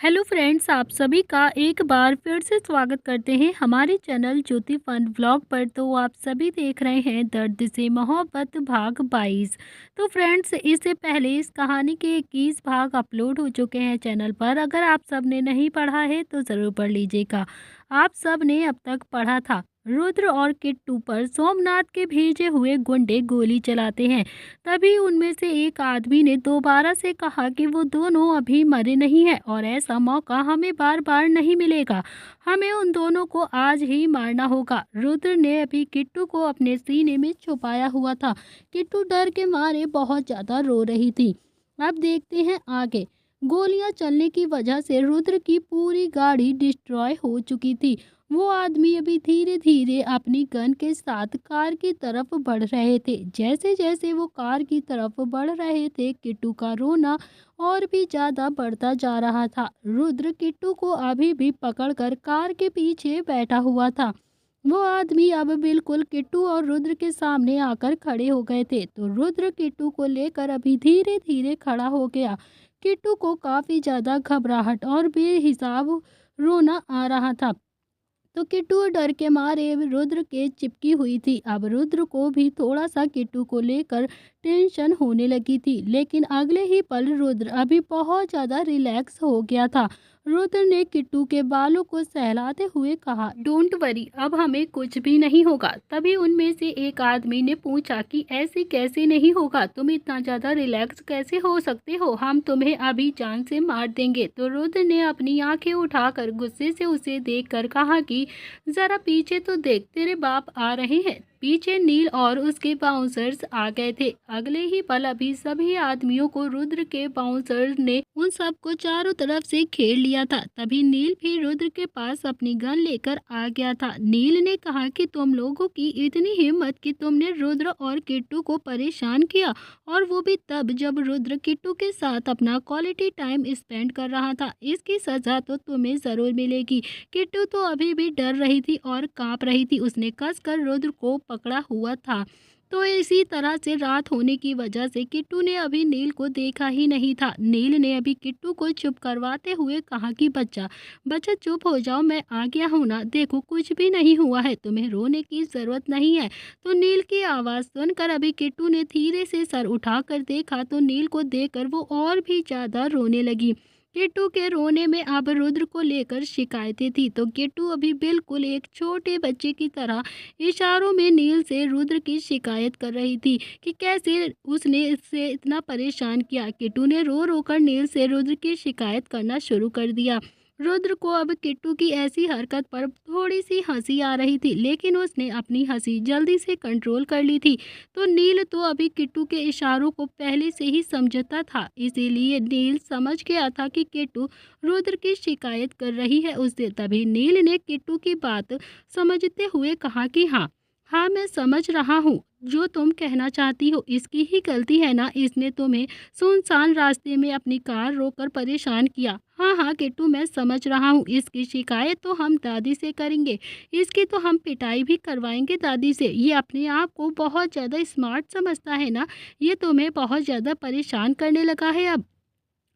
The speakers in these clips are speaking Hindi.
हेलो फ्रेंड्स, आप सभी का एक बार फिर से स्वागत करते हैं हमारे चैनल ज्योति फन व्लॉग पर। तो आप सभी देख रहे हैं दर्द से मोहब्बत भाग 22। तो फ्रेंड्स, इससे पहले इस कहानी के 21 भाग अपलोड हो चुके हैं चैनल पर। अगर आप सब ने नहीं पढ़ा है तो ज़रूर पढ़ लीजिएगा। आप सब ने अब तक पढ़ा था, रुद्र और किट्टू पर सोमनाथ के भेजे हुए गुंडे गोली चलाते हैं। तभी उनमें से एक आदमी ने दोबारा से कहा कि वो दोनों अभी मरे नहीं हैं और ऐसा मौका हमें बार बार नहीं मिलेगा। हमें उन दोनों को आज ही मारना होगा। रुद्र ने अभी किट्टू को अपने सीने में छुपाया हुआ था। किट्टू डर के मारे बहुत ज़्यादा रो रही थी। अब देखते हैं आगे। गोलियां चलने की वजह से रुद्र की पूरी गाड़ी डिस्ट्रॉय हो चुकी थी। वो आदमी अभी धीरे धीरे अपनी गन के साथ कार की तरफ बढ़ रहे थे। जैसे जैसे वो कार की तरफ बढ़ रहे थे, किट्टू का रोना और भी ज्यादा बढ़ता जा रहा था। रुद्र किट्टू को अभी भी पकड़कर कार के पीछे बैठा हुआ था। वो आदमी अब बिल्कुल किट्टू और रुद्र के सामने आकर खड़े हो गए थे। तो रुद्र किट्टू को लेकर अभी धीरे धीरे खड़ा हो गया। किट्टू को काफी ज्यादा घबराहट और बेहिसाब रोना आ रहा था। तो किट्टू डर के मारे रुद्र के चिपकी हुई थी। अब रुद्र को भी थोड़ा सा किट्टू को लेकर टेंशन होने लगी थी, लेकिन अगले ही पल रुद्र अभी बहुत ज़्यादा रिलैक्स हो गया था। रुद्र ने किट्टू के बालों को सहलाते हुए कहा, डोंट वरी, अब हमें कुछ भी नहीं होगा। तभी उनमें से एक आदमी ने पूछा कि ऐसे कैसे नहीं होगा, तुम इतना ज़्यादा रिलैक्स कैसे हो सकते हो, हम तुम्हें अभी जान से मार देंगे। तो रुद्र ने अपनी आंखें उठाकर गुस्से से उसे देखकर कहा कि जरा पीछे तो देख, तेरे बाप आ रहे हैं। पीछे नील और उसके बाउंसर्स आ गए थे। अगले ही पल अभी सभी आदमियों को रुद्र के बाउंसर्स ने उन सबको चारों तरफ से घेर लिया था। तभी नील भी रुद्र के पास अपनी गन लेकर आ गया था। नील ने कहा कि तुम लोगों की इतनी हिम्मत कि तुमने रुद्र और किट्टू को परेशान किया, और वो भी तब जब रुद्र किट्टू के साथ अपना क्वालिटी टाइम स्पेंड कर रहा था। इसकी सजा तो तुम्हें जरूर मिलेगी। किट्टू तो अभी भी डर रही थी और कांप रही थी। उसने कसकर रुद्र को पकड़ा हुआ था। तो इसी तरह से रात होने की वजह से किट्टू ने अभी नील को देखा ही नहीं था। नील ने अभी किट्टू को चुप करवाते हुए कहा कि बच्चा बच्चा चुप हो जाओ, मैं आ गया हूँ ना, देखो कुछ भी नहीं हुआ है, तुम्हें रोने की जरूरत नहीं है। तो नील की आवाज़ सुनकर अभी किट्टू ने धीरे से सर उठाकर देखा, तो नील को देखकर वो और भी ज़्यादा रोने लगी। किट्टू के रोने में अब रुद्र को लेकर शिकायतें थी। तो किट्टू अभी बिल्कुल एक छोटे बच्चे की तरह इशारों में नील से रुद्र की शिकायत कर रही थी कि कैसे उसने इससे इतना परेशान किया। किट्टू ने रो रो कर नील से रुद्र की शिकायत करना शुरू कर दिया। रुद्र को अब किट्टू की ऐसी हरकत पर थोड़ी सी हंसी आ रही थी, लेकिन उसने अपनी हंसी जल्दी से कंट्रोल कर ली थी। तो नील तो अभी किट्टू के इशारों को पहले से ही समझता था, इसीलिए नील समझ गया था कि किट्टू रुद्र की शिकायत कर रही है उससे। तभी नील ने किट्टू की बात समझते हुए कहा कि हाँ हाँ, मैं समझ रहा हूँ, जो तुम कहना चाहती हो इसकी ही गलती है ना, इसने तुम्हें सुनसान रास्ते में अपनी कार रोककर परेशान किया। हाँ हाँ किट्टू, मैं समझ रहा हूँ, इसकी शिकायत तो हम दादी से करेंगे, इसकी तो हम पिटाई भी करवाएंगे दादी से। ये अपने आप को बहुत ज़्यादा स्मार्ट समझता है ना, ये तुम्हें बहुत ज़्यादा परेशान करने लगा है अब।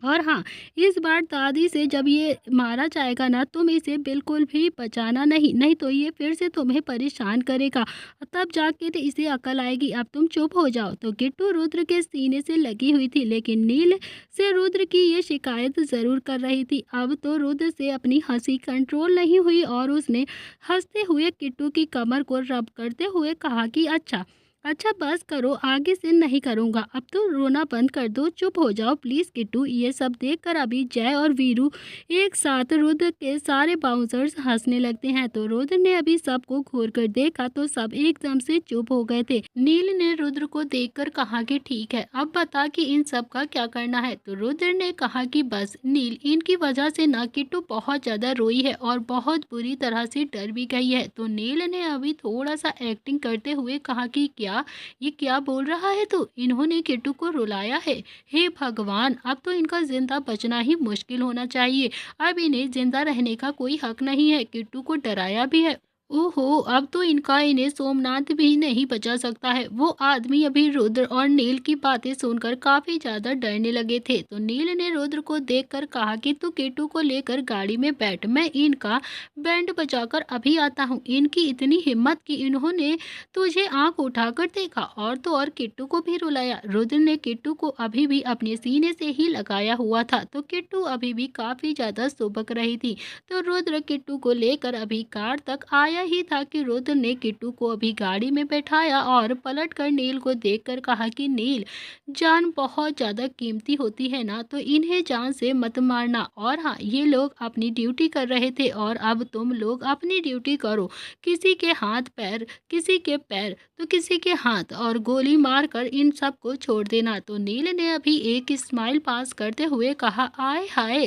और हाँ, इस बार दादी से जब ये मारा जाएगा ना, तुम इसे बिल्कुल भी बचाना नहीं, नहीं तो ये फिर से तुम्हें परेशान करेगा, तब जाके तो इसे अकल आएगी। अब तुम चुप हो जाओ। तो किट्टू रुद्र के सीने से लगी हुई थी, लेकिन नील से रुद्र की ये शिकायत ज़रूर कर रही थी। अब तो रुद्र से अपनी हंसी कंट्रोल नहीं हुई और उसने हंसते हुए किट्टू की कमर को रब करते हुए कहा कि अच्छा अच्छा बस करो, आगे से नहीं करूँगा, अब तो रोना बंद कर दो, चुप हो जाओ प्लीज़ किट्टू। ये सब देखकर अभी जय और वीरू एक साथ रुद्र के सारे बाउंसर्स हंसने लगते हैं। तो रुद्र ने अभी सबको घूर कर देखा तो सब एकदम से चुप हो गए थे। नील ने रुद्र को देखकर कहा कि ठीक है, अब बता कि इन सब का क्या करना है। तो रुद्र ने कहा कि बस नील, इनकी वजह से ना किट्टू बहुत ज़्यादा रोई है और बहुत बुरी तरह से डर भी गई है। तो नील ने अभी थोड़ा सा एक्टिंग करते हुए कहा कि क्या ये क्या बोल रहा है तू, इन्होंने किट्टू को रुलाया है, हे भगवान, अब तो इनका जिंदा बचना ही मुश्किल होना चाहिए। अब इन्हें जिंदा रहने का कोई हक नहीं है, किट्टू को डराया भी है, ओहो! अब तो इन्हें सोमनाथ भी नहीं बचा सकता है। वो आदमी अभी रुद्र और नील की बातें सुनकर काफ़ी ज़्यादा डरने लगे थे। तो नील ने रुद्र को देखकर कहा कि तू किट्टू को लेकर गाड़ी में बैठ, मैं इनका बैंड बजाकर अभी आता हूँ। इनकी इतनी हिम्मत कि इन्होंने तुझे आँख उठाकर देखा और तो और किट्टू को भी रुलाया। रुद्र ने किट्टू को अभी भी अपने सीने से ही लगाया हुआ था, तो किट्टू अभी भी काफ़ी ज़्यादा सुबक रही थी। तो रुद्र किट्टू को लेकर अभी कार तक आया ही था कि रुद्र ने किट्टू को अभी गाड़ी में बैठाया और पलटकर नील को देखकर कहा कि नील, जान बहुत ज़्यादा कीमती होती है ना, तो इन्हें जान से मत मारना। और हाँ, ये लोग अपनी ड्यूटी कर रहे थे और अब तुम लोग अपनी ड्यूटी करो। किसी के हाथ पैर, किसी के पैर तो किसी के हाथ, और गोली मारकर इन सबको छोड़ देना। तो नील ने अभी एक स्माइल पास करते हुए कहा, आय हाय,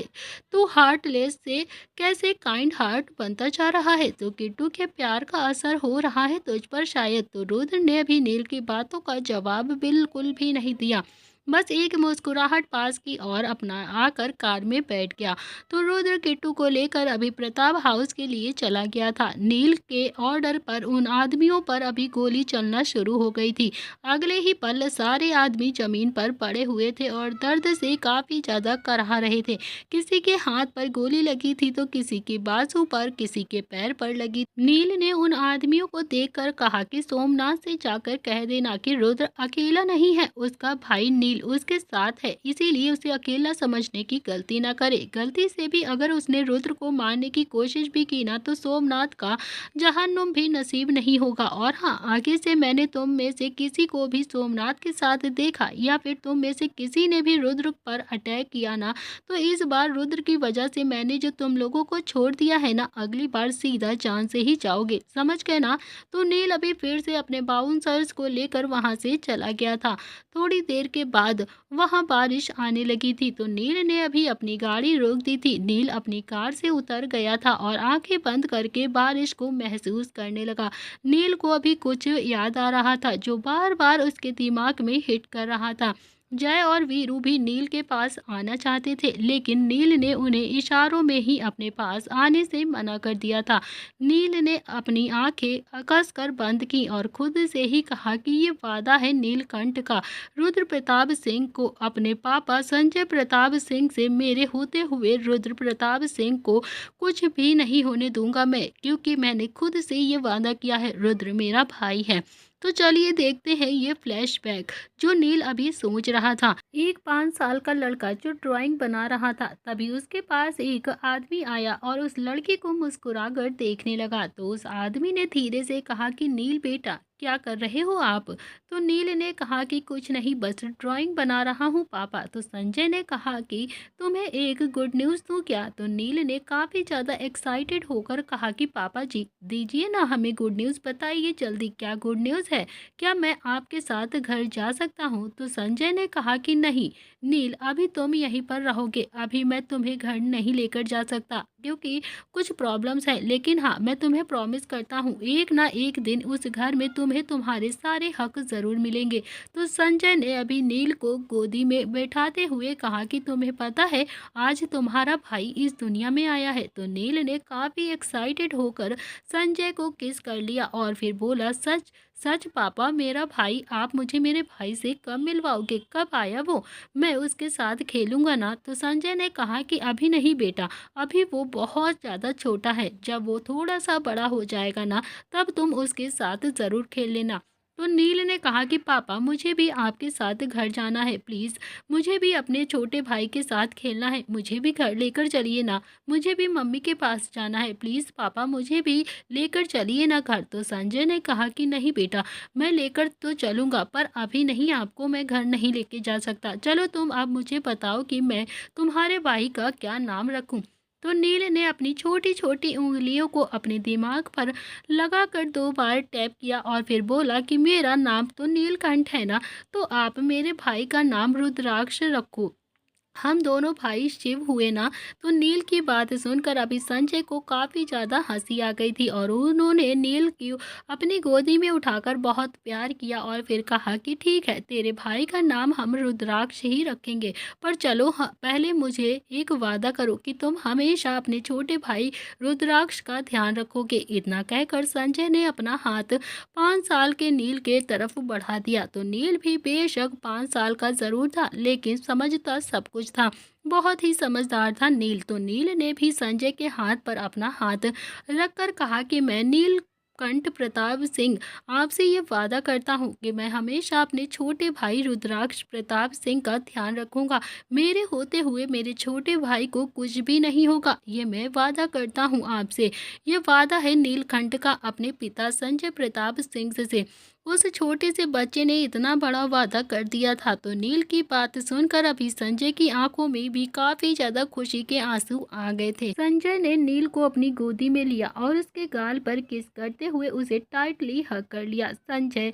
तू हार्टलेस से कैसे काइंड हार्ट बनता जा रहा है, तो किट्टू के प्यार का असर हो रहा है तुझ पर शायद। तो रुद्र ने अभी नील की बातों का जवाब बिल्कुल भी नहीं दिया, बस एक मुस्कुराहट पास की और अपना आकर कार में बैठ गया। तो रुद्र किट्टू को लेकर अभी प्रताप हाउस के लिए चला गया था। नील के ऑर्डर पर उन आदमियों पर अभी गोली चलना शुरू हो गई थी। अगले ही पल सारे आदमी जमीन पर पड़े हुए थे और दर्द से काफी ज्यादा कराह रहे थे। किसी के हाथ पर गोली लगी थी तो किसी की बाजू पर, किसी के पैर पर लगी। नील ने उन आदमियों को देखकर कहा कि सोमनाथ से जाकर कह देना कि रुद्र अकेला नहीं है, उसका भाई नील उसके साथ है, इसीलिए उसे अकेला समझने की गलती ना करे। गलती से भी अगर उसने रुद्र को मारने की कोशिश भी की ना, तो सोमनाथ का जहन्नुम भी नसीब नहीं होगा। और हाँ, आगे से मैंने तुम में से किसी को भी सोमनाथ के साथ देखा या फिर तुम में से किसी ने भी रुद्र पर अटैक किया ना, तो इस बार रुद्र की वजह से मैंने जो तुम लोगों को छोड़ दिया है ना, अगली बार सीधा जान से ही जाओगे, समझ गए ना। तो नील अभी फिर से अपने बाउंसर्स को लेकर वहां से चला गया था। थोड़ी देर के बाद वहां बारिश आने लगी थी, तो नील ने अभी अपनी गाड़ी रोक दी थी। नील अपनी कार से उतर गया था और आंखें बंद करके बारिश को महसूस करने लगा। नील को अभी कुछ याद आ रहा था जो बार बार उसके दिमाग में हिट कर रहा था। जय और वीरू भी नील के पास आना चाहते थे, लेकिन नील ने उन्हें इशारों में ही अपने पास आने से मना कर दिया था। नील ने अपनी आंखें कसकर बंद की और खुद से ही कहा कि ये वादा है नीलकंठ का, रुद्र प्रताप सिंह को, अपने पापा संजय प्रताप सिंह से, मेरे होते हुए रुद्र प्रताप सिंह को कुछ भी नहीं होने दूंगा मैं, क्योंकि मैंने खुद से ये वादा किया है, रुद्र मेरा भाई है। तो चलिए देखते हैं ये फ्लैशबैक जो नील अभी सोच रहा था। एक 5 साल का लड़का जो ड्राइंग बना रहा था, तभी उसके पास एक आदमी आया और उस लड़के को मुस्कुराकर देखने लगा। तो उस आदमी ने धीरे से कहा कि नील बेटा, क्या कर रहे हो आप? तो नील ने कहा कि कुछ नहीं, बस ड्राइंग बना रहा हूँ पापा। तो संजय ने कहा कि तुम्हें एक गुड न्यूज़ दूँ क्या? तो नील ने काफ़ी ज़्यादा एक्साइटेड होकर कहा कि पापा जी दीजिए ना हमें गुड न्यूज़, बताइए जल्दी क्या गुड न्यूज़ है? क्या मैं आपके साथ घर जा सकता हूँ? तो संजय ने कहा कि नहीं नील, अभी तुम यहीं पर रहोगे, अभी मैं तुम्हें घर नहीं लेकर जा सकता क्योंकि कुछ प्रॉब्लम्स है, लेकिन हाँ मैं तुम्हें प्रॉमिस करता हूँ एक ना एक दिन उस घर में तुम्हें तुम्हारे सारे हक ज़रूर मिलेंगे। तो संजय ने अभी नील को गोदी में बैठाते हुए कहा कि तुम्हें पता है आज तुम्हारा भाई इस दुनिया में आया है। तो नील ने काफ़ी एक्साइटेड होकर संजय को किस कर लिया और फिर बोला, सच सच पापा, मेरा भाई, आप मुझे मेरे भाई से कब मिलवाओगे? कब आया वो? मैं उसके साथ खेलूंगा ना। तो संजय ने कहा कि अभी नहीं बेटा, अभी वो बहुत ज़्यादा छोटा है, जब वो थोड़ा सा बड़ा हो जाएगा ना, तब तुम उसके साथ ज़रूर खेल लेना। तो नील ने कहा कि पापा मुझे भी आपके साथ घर जाना है प्लीज़, मुझे भी अपने छोटे भाई के साथ खेलना है, मुझे भी घर लेकर चलिए ना, मुझे भी मम्मी के पास जाना है, प्लीज़ पापा मुझे भी लेकर चलिए ना घर। तो संजय ने कहा कि नहीं बेटा, मैं लेकर तो चलूँगा पर अभी नहीं, आपको मैं घर नहीं लेके जा सकता। चलो तुम अब मुझे बताओ कि मैं तुम्हारे भाई का क्या नाम रखूं? तो नील ने अपनी छोटी छोटी उंगलियों को अपने दिमाग पर लगाकर 2 बार टैप किया और फिर बोला कि मेरा नाम तो नीलकंठ है ना, तो आप मेरे भाई का नाम रुद्राक्ष रखो। हम दोनों भाई शिव हुए ना। तो नील की बात सुनकर अभी संजय को काफ़ी ज़्यादा हंसी आ गई थी और उन्होंने नील की अपनी गोदी में उठाकर बहुत प्यार किया और फिर कहा कि ठीक है, तेरे भाई का नाम हम रुद्राक्ष ही रखेंगे, पर चलो पहले मुझे एक वादा करो कि तुम हमेशा अपने छोटे भाई रुद्राक्ष का ध्यान रखोगे। इतना कहकर संजय ने अपना हाथ 5 साल के नील के तरफ बढ़ा दिया। तो नील भी बेशक 5 साल का जरूर था, लेकिन समझता सब कुछ था। बहुत ही समझदार था नील। तो नील ने भी संजय के हाथ पर अपना हाथ रखकर कहा कि मैं नीलकंठ प्रताप सिंह आपसे ये वादा करता हूँ कि मैं हमेशा अपने छोटे भाई रुद्राक्ष प्रताप सिंह का ध्यान रखूंगा। मेरे होते हुए मेरे छोटे भाई को कुछ भी नहीं होगा, ये मैं वादा करता हूँ आपसे। ये वादा है नीलकंठ का अपने पिता संजय प्रताप सिंह से। उस छोटे से बच्चे ने इतना बड़ा वादा कर दिया था। तो नील की बात सुनकर अभी संजय की आंखों में भी काफी ज्यादा खुशी के आंसू आ गए थे। संजय ने नील को अपनी गोदी में लिया और उसके गाल पर किस करते हुए उसे टाइटली हग कर लिया। संजय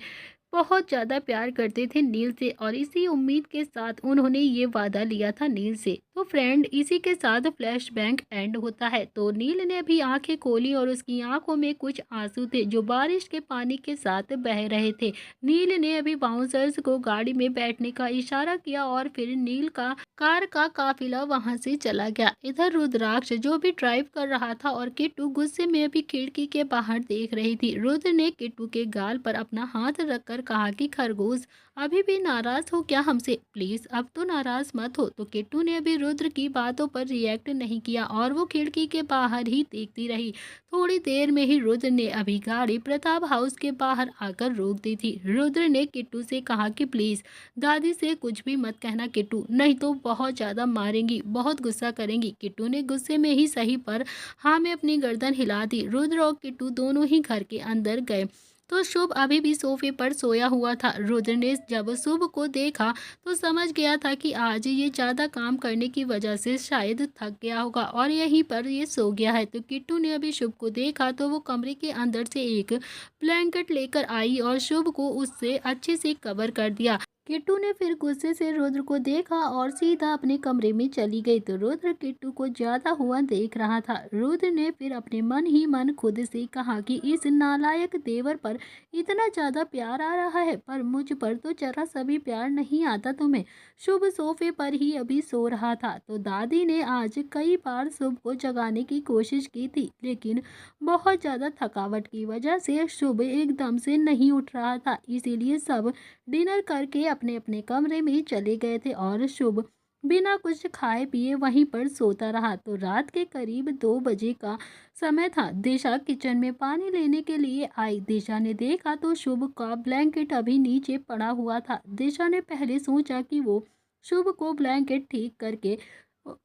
बहुत ज़्यादा प्यार करते थे नील से और इसी उम्मीद के साथ उन्होंने ये वादा लिया था नील से। तो फ्रेंड, इसी के साथ फ्लैशबैक एंड होता है। तो नील ने अभी आंखें खोली और उसकी आंखों में कुछ आंसू थे जो बारिश के पानी के साथ बह रहे थे। नील ने अभी बाउंसर्स को गाड़ी में बैठने का इशारा किया और फिर नील का कार का काफिला वहां से चला गया। इधर रुद्राक्ष जो भी ड्राइव कर रहा था और किट्टू गुस्से में अभी खिड़की के बाहर देख रही थी। रुद्र ने किट्टू के गाल पर अपना हाथ रखकर कहा कि खरगोश, अभी भी नाराज हो क्या हमसे? प्लीज अब तो नाराज मत हो। तो किट्टू ने अभी रुद्र की बातों पर रिएक्ट नहीं किया और वो खिड़की के बाहर ही देखती रही। थोड़ी देर में ही रुद्र ने अभी गाड़ी प्रताप हाउस के बाहर आकर रोक दी थी। रुद्र ने किट्टू से कहा कि प्लीज दादी से कुछ भी मत कहना किट्टू, नहीं तो बहुत ज्यादा मारेंगी, बहुत गुस्सा करेंगी। किट्टू ने गुस्से में ही सही पर हाँ में अपनी गर्दन हिला दी। रुद्र और किट्टू दोनों ही घर के अंदर गए। तो शुभ अभी भी सोफे पर सोया हुआ था। रुद्र ने जब शुभ को देखा तो समझ गया था कि आज ये ज्यादा काम करने की वजह से शायद थक गया होगा और यहीं पर ये सो गया है। तो किट्टू ने अभी शुभ को देखा तो वो कमरे के अंदर से एक ब्लैंकेट लेकर आई और शुभ को उससे अच्छे से कवर कर दिया। किट्टू ने फिर गुस्से से रुद्र को देखा और सीधा अपने कमरे में चली गई। तो रुद्र किट्टू को ज्यादा हुआ देख रहा था। रुद्र ने फिर अपने मन ही मन खुद से कहा कि इस नालायक देवर पर इतना ज्यादा प्यार आ रहा है, पर मुझ पर तो जरा सा भी प्यार नहीं आता तुम्हें। शुभ सोफे पर ही अभी सो रहा था। तो दादी ने आज कई बार शुभ को जगाने की कोशिश की थी, लेकिन बहुत ज्यादा थकावट की वजह से शुभ एकदम से नहीं उठ रहा था। इसीलिए सब डिनर करके अपने अपने कमरे में चले गए थे और शुभ बिना कुछ खाए पिए वहीं पर सोता रहा। तो रात के करीब 2 बजे का समय था। दिशा किचन में पानी लेने के लिए आई। दिशा ने देखा तो शुभ का ब्लैंकेट अभी नीचे पड़ा हुआ था। दिशा ने पहले सोचा कि वो शुभ को ब्लैंकेट ठीक करके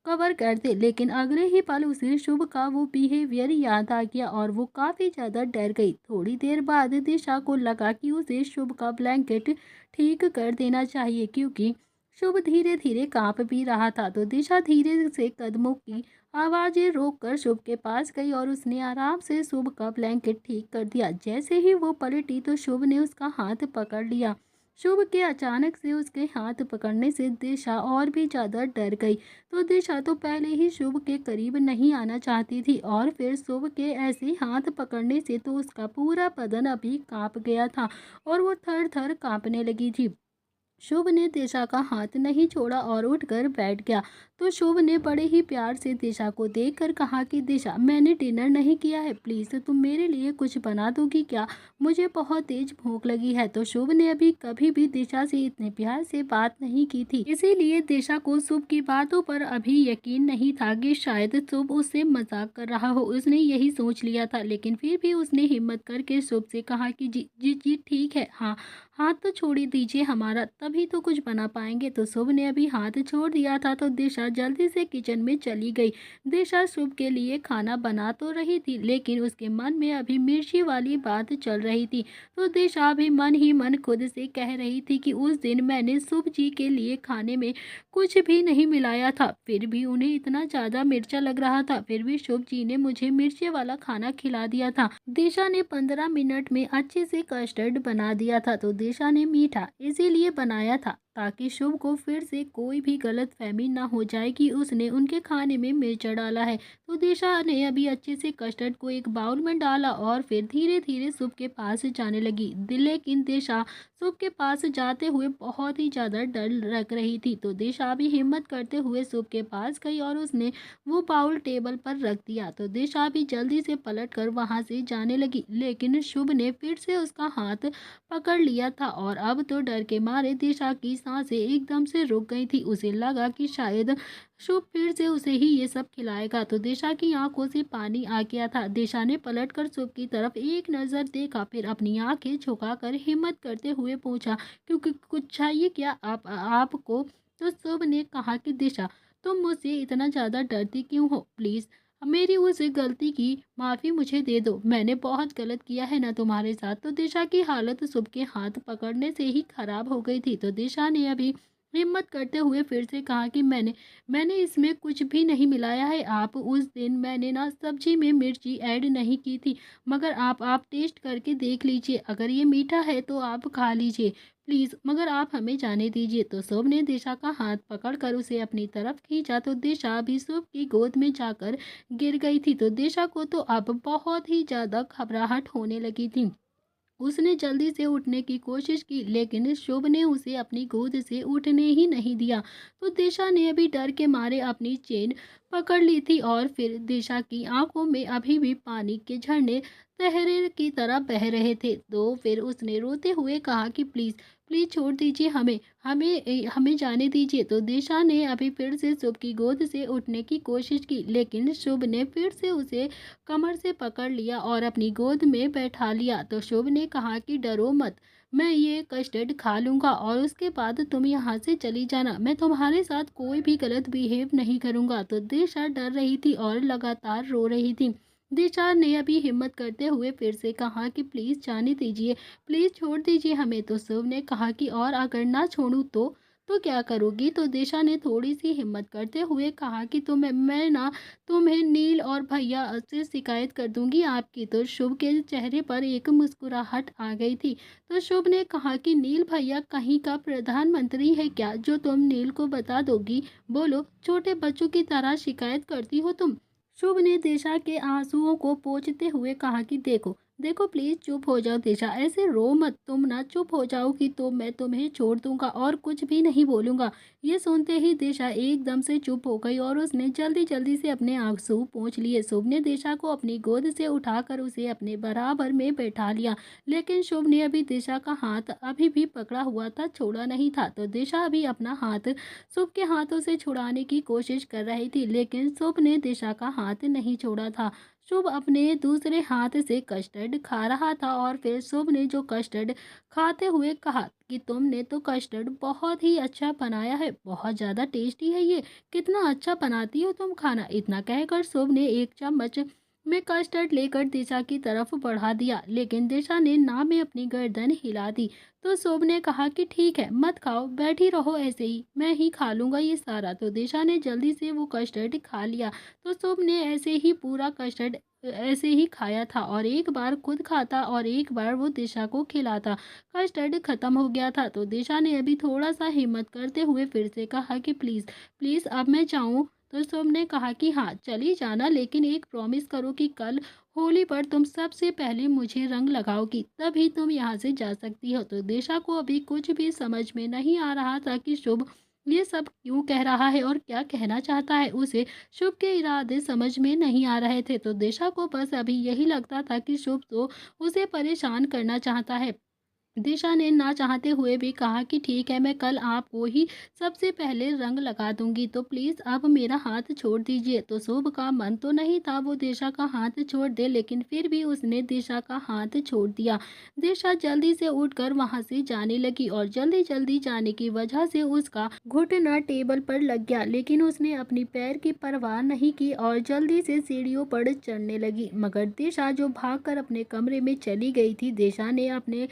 कवर कर दे, लेकिन अगले ही पल उसे शुभ का वो बिहेवियर याद आ गया और वो काफी ज्यादा डर गई। थोड़ी देर बाद दिशा को लगा कि उसे शुभ का ब्लैंकेट ठीक कर देना चाहिए, क्योंकि शुभ धीरे धीरे कांप भी रहा था। तो दिशा धीरे से कदमों की आवाजें रोककर शुभ के पास गई और उसने आराम से शुभ का ब्लैंकेट ठीक कर दिया। जैसे ही वो पलटी तो शुभ ने उसका हाथ पकड़ लिया। शुभ के अचानक से उसके हाथ पकड़ने से दिशा और भी ज्यादा डर गई। तो दिशा तो पहले ही शुभ के करीब नहीं आना चाहती थी और फिर शुभ के ऐसे हाथ पकड़ने से तो उसका पूरा बदन अभी कांप गया था और वो थर थर कांपने लगी थी। शुभ ने दिशा का हाथ नहीं छोड़ा और उठकर बैठ गया। तो शुभ ने बड़े ही प्यार से दिशा को देखकर कहा कि दिशा, मैंने डिनर नहीं किया है, प्लीज तुम मेरे लिए कुछ बना दोगी क्या? मुझे बहुत तेज भूख लगी है। तो शुभ ने अभी कभी भी दिशा से इतने प्यार से बात नहीं की थी, इसीलिए दिशा को शुभ की बातों पर अभी यकीन नहीं था कि शायद शुभ उससे मजाक कर रहा हो। उसने यही सोच लिया था, लेकिन फिर भी उसने हिम्मत करके शुभ से कहा कि जी जी जी ठीक है, हाँ हाथ तो छोड़ ही दीजिए हमारा, तभी तो कुछ बना पाएंगे। तो शुभ ने अभी हाथ छोड़ दिया था तो दिशा जल्दी से किचन में चली गई। दिशा शुभ के लिए खाना बना तो रही थी, लेकिन उसके मन में अभी मिर्ची वाली बात चल रही थी। तो दिशा भी मन ही मन खुद से कह रही थी कि उस दिन मैंने शुभ जी के लिए खाने में कुछ भी नहीं मिलाया था, फिर भी उन्हें इतना ज्यादा मिर्चा लग रहा था, फिर भी शुभ जी ने मुझे मिर्ची वाला खाना खिला दिया था। दिशा ने 15 मिनट में अच्छे से कस्टर्ड बना दिया था। तो दिशा ने मीठा इसीलिए बनाया था ताकि शुभ को फिर से कोई भी गलतफहमी ना हो जाए कि उसने उनके खाने में मिर्च डाला है। तो दिशा ने अभी अच्छे से कस्टर्ड को एक बाउल में डाला और फिर धीरे धीरे शुभ के पास जाने लगी। लेकिन दिशा शुभ के पास जाते हुए बहुत ही ज़्यादा डर लग रही थी। तो दिशा भी हिम्मत करते हुए शुभ के पास गई और उसने वो बाउल टेबल पर रख दिया। तो दिशा भी जल्दी से पलट कर वहाँ से जाने लगी, लेकिन शुभ ने फिर से उसका हाथ पकड़ लिया था और अब तो डर के मारे दिशा की सांसें एकदम से रुक गई थी। उसे लगा कि शायद शुभ फिर से उसे ही ये सब खिलाएगा। तो दिशा की आंखों से पानी आ गया था। दिशा ने पलटकर शुभ की तरफ एक नज़र देखा, फिर अपनी आंखें झुकाकर हिम्मत करते हुए पूछा, क्योंकि कुछ चाहिए क्या आपको? तो शुभ ने कहा कि दिशा, तुम मुझसे इतना ज़्यादा डरती क्यों हो? प्लीज़ मेरी उस गलती की माफ़ी मुझे दे दो। मैंने बहुत गलत किया है ना तुम्हारे साथ। तो दिशा की हालत शुभ के हाथ पकड़ने से ही खराब हो गई थी। तो दिशा ने अभी हिम्मत करते हुए फिर से कहा कि मैंने मैंने इसमें कुछ भी नहीं मिलाया है। आप उस दिन मैंने ना सब्जी में मिर्ची ऐड नहीं की थी, मगर आप टेस्ट करके देख लीजिए। अगर ये मीठा है तो आप खा लीजिए प्लीज़, मगर आप हमें जाने दीजिए। तो शुभ ने दिशा का हाथ पकड़कर उसे अपनी तरफ खींचा। तो दिशा भी शुभ की गोद में जाकर गिर गई थी। तो दिशा को तो अब बहुत ही ज़्यादा घबराहट होने लगी थी। उसने जल्दी से उठने की कोशिश की, लेकिन शुभ ने उसे अपनी गोद से उठने ही नहीं दिया। तो दिशा ने अभी डर के मारे अपनी चेन पकड़ ली थी और फिर दिशा की आंखों में अभी भी पानी के झरने तहरे की तरह बह रहे थे। तो फिर उसने रोते हुए कहा कि प्लीज़ प्लीज़ छोड़ दीजिए हमें हमें जाने दीजिए। तो दिशा ने अभी फिर से शुभ की गोद से उठने की कोशिश की, लेकिन शुभ ने फिर से उसे कमर से पकड़ लिया और अपनी गोद में बैठा लिया। तो शुभ ने कहा कि डरो मत, मैं ये कस्टर्ड खा लूँगा और उसके बाद तुम यहाँ से चली जाना। मैं तुम्हारे साथ कोई भी गलत बिहेव नहीं करूँगा। तो दिशा डर रही थी और लगातार रो रही थी। दिशा ने अभी हिम्मत करते हुए फिर से कहा कि प्लीज़ जाने दीजिए, प्लीज़ छोड़ दीजिए हमें। तो शुभ ने कहा कि और अगर ना छोड़ूं तो क्या करोगी? तो दिशा ने थोड़ी सी हिम्मत करते हुए कहा कि मैं ना तुम्हें नील और भैया से शिकायत कर दूंगी आपकी। तो शुभ के चेहरे पर एक मुस्कुराहट आ गई थी। तो शुभ ने कहा कि नील भैया कहीं का प्रधानमंत्री है क्या जो तुम नील को बता दोगी? बोलो, छोटे बच्चों की तरह शिकायत करती हो तुम। शुभ ने दिशा के आंसुओं को पोंछते हुए कहा कि देखो देखो प्लीज चुप हो जाओ दिशा, ऐसे रो मत। तुम ना चुप हो जाओगी तो मैं तुम्हें छोड़ दूंगा और कुछ भी नहीं बोलूंगा। ये सुनते ही दिशा एकदम से चुप हो गई और उसने जल्दी जल्दी से अपने आंसू पोंछ लिए। शुभ ने दिशा को अपनी गोद से उठाकर उसे अपने बराबर में बैठा लिया, लेकिन शुभ ने अभी दिशा का हाथ अभी भी पकड़ा हुआ था, छोड़ा नहीं था। तो दिशा अभी अपना हाथ शुभ के हाथों से छुड़ाने की कोशिश कर रही थी, लेकिन शुभ ने दिशा का हाथ नहीं छोड़ा था। शुभ अपने दूसरे हाथ से कस्टर्ड खा रहा था और फिर शुभ ने जो कस्टर्ड खाते हुए कहा कि तुमने तो कस्टर्ड बहुत ही अच्छा बनाया है, बहुत ज़्यादा टेस्टी है ये, कितना अच्छा बनाती हो तुम खाना। इतना कहकर शुभ ने एक चम्मच में कस्टर्ड लेकर दिशा की तरफ बढ़ा दिया, लेकिन दिशा ने ना में अपनी गर्दन हिला दी। तो शुभ ने कहा कि ठीक है, मत खाओ, बैठी रहो ऐसे ही, मैं ही खा लूँगा ये सारा। तो दिशा ने जल्दी से वो कस्टर्ड खा लिया। तो शुभ ने ऐसे ही पूरा कस्टर्ड ऐसे ही खाया था और एक बार खुद खाता और एक बार वो दिशा को खिलाता। कस्टर्ड खत्म हो गया था। तो दिशा ने अभी थोड़ा सा हिम्मत करते हुए फिर से कहा कि प्लीज़ प्लीज़ अब मैं जाऊँ? तो शुभ ने कहा कि हाँ चली जाना, लेकिन एक प्रॉमिस करो कि कल होली पर तुम सबसे पहले मुझे रंग लगाओगी, तभी तुम यहाँ से जा सकती हो। तो दिशा को अभी कुछ भी समझ में नहीं आ रहा था कि शुभ ये सब क्यों कह रहा है और क्या कहना चाहता है। उसे शुभ के इरादे समझ में नहीं आ रहे थे। तो दिशा को बस अभी यही लगता था कि शुभ तो उसे परेशान करना चाहता है। दिशा ने ना चाहते हुए भी कहा कि ठीक है, मैं कल आपको ही सबसे पहले रंग लगा दूंगी, तो प्लीज़ अब मेरा हाथ छोड़ दीजिए। तो शुभ का मन तो नहीं था वो दिशा का हाथ छोड़ दे, लेकिन फिर भी उसने दिशा का हाथ छोड़ दिया। दिशा जल्दी से उठकर वहां से जाने लगी और जल्दी जल्दी जाने की वजह से उसका घुटना टेबल पर लग गया, लेकिन उसने अपनी पैर की परवाह नहीं की और जल्दी से सीढ़ियों पर चढ़ने लगी। मगर दिशा जो भागकर अपने कमरे में चली गई थी, दिशा ने अपने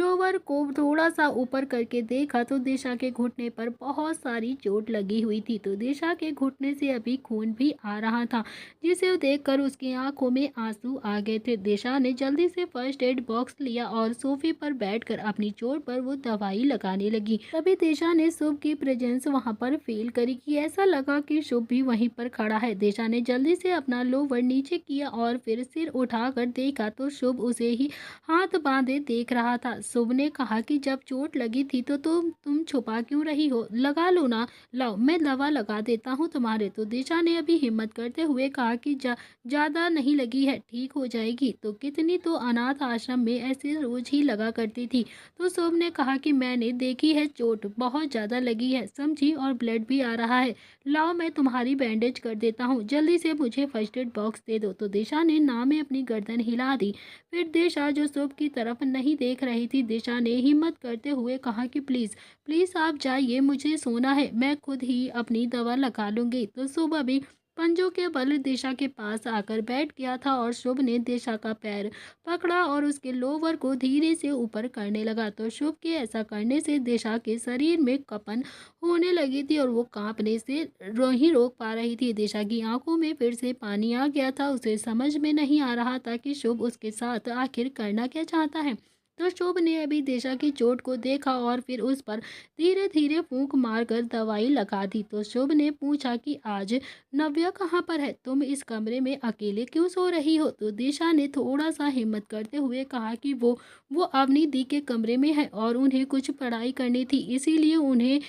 लोअर को थोड़ा सा ऊपर करके देखा तो दिशा के घुटने पर बहुत सारी चोट लगी हुई थी। तो दिशा के घुटने से अभी खून भी आ रहा था, जिसे देखकर उसकी आंखों में आंसू आ गए थे। दिशा ने जल्दी से फर्स्ट एड बॉक्स लिया और सोफे पर बैठकर अपनी चोट पर वो दवाई लगाने लगी। तभी दिशा ने शुभ की प्रेजेंस वहां पर फील करी कि ऐसा लगा कि शुभ भी वहीं पर खड़ा है। दिशा ने जल्दी से अपना लोअर नीचे किया और फिर सिर उठाकर देखा तो शुभ उसे ही हाथ बांधे देख रहा था। शुभ ने कहा कि जब चोट लगी थी तो तुम छुपा क्यों रही हो, लगा लो ना, लाओ मैं दवा लगा देता हूँ तुम्हारे। तो दिशा ने अभी हिम्मत करते हुए कहा कि ज्यादा नहीं लगी है, ठीक हो जाएगी। तो कितनी तो अनाथ आश्रम में ऐसे रोज ही लगा करती थी। तो शुभ ने कहा कि मैंने देखी है, चोट बहुत ज्यादा लगी है समझी, और ब्लड भी आ रहा है। लाओ मैं तुम्हारी बैंडेज कर देता हूँ, जल्दी से मुझे फर्स्ट एड बॉक्स दे दो। तो दिशा ने ना में अपनी गर्दन हिला दी। फिर दिशा जो शुभ की तरफ नहीं देख रही थी, दिशा ने हिम्मत करते हुए कहा कि प्लीज प्लीज आप जाइए, मुझे सोना है, मैं खुद ही अपनी दवा लगा लूंगी। तो शुभ अभी पंजों के बल दिशा के पास आकर बैठ गया था और शुभ ने दिशा का पैर पकड़ा और उसके लोवर को धीरे से ऊपर करने लगा। तो शुभ के ऐसा करने से दिशा के शरीर में कंपन होने लगी थी और वो कांपने से नहीं रोक पा रही थी। दिशा की आंखों में फिर से पानी आ गया था। उसे समझ में नहीं आ रहा था कि शुभ उसके साथ आखिर करना क्या चाहता है। तो शुभ ने अभी दिशा की चोट को देखा और फिर उस पर धीरे धीरे फूंक मारकर दवाई लगा दी। तो शुभ ने पूछा कि आज नव्या कहाँ पर है, तुम इस कमरे में अकेले क्यों सो रही हो। तो दिशा ने थोड़ा सा हिम्मत करते हुए कहा कि वो अवनी दी के कमरे में है और उन्हें कुछ पढ़ाई करनी थी, इसीलिए उन्हें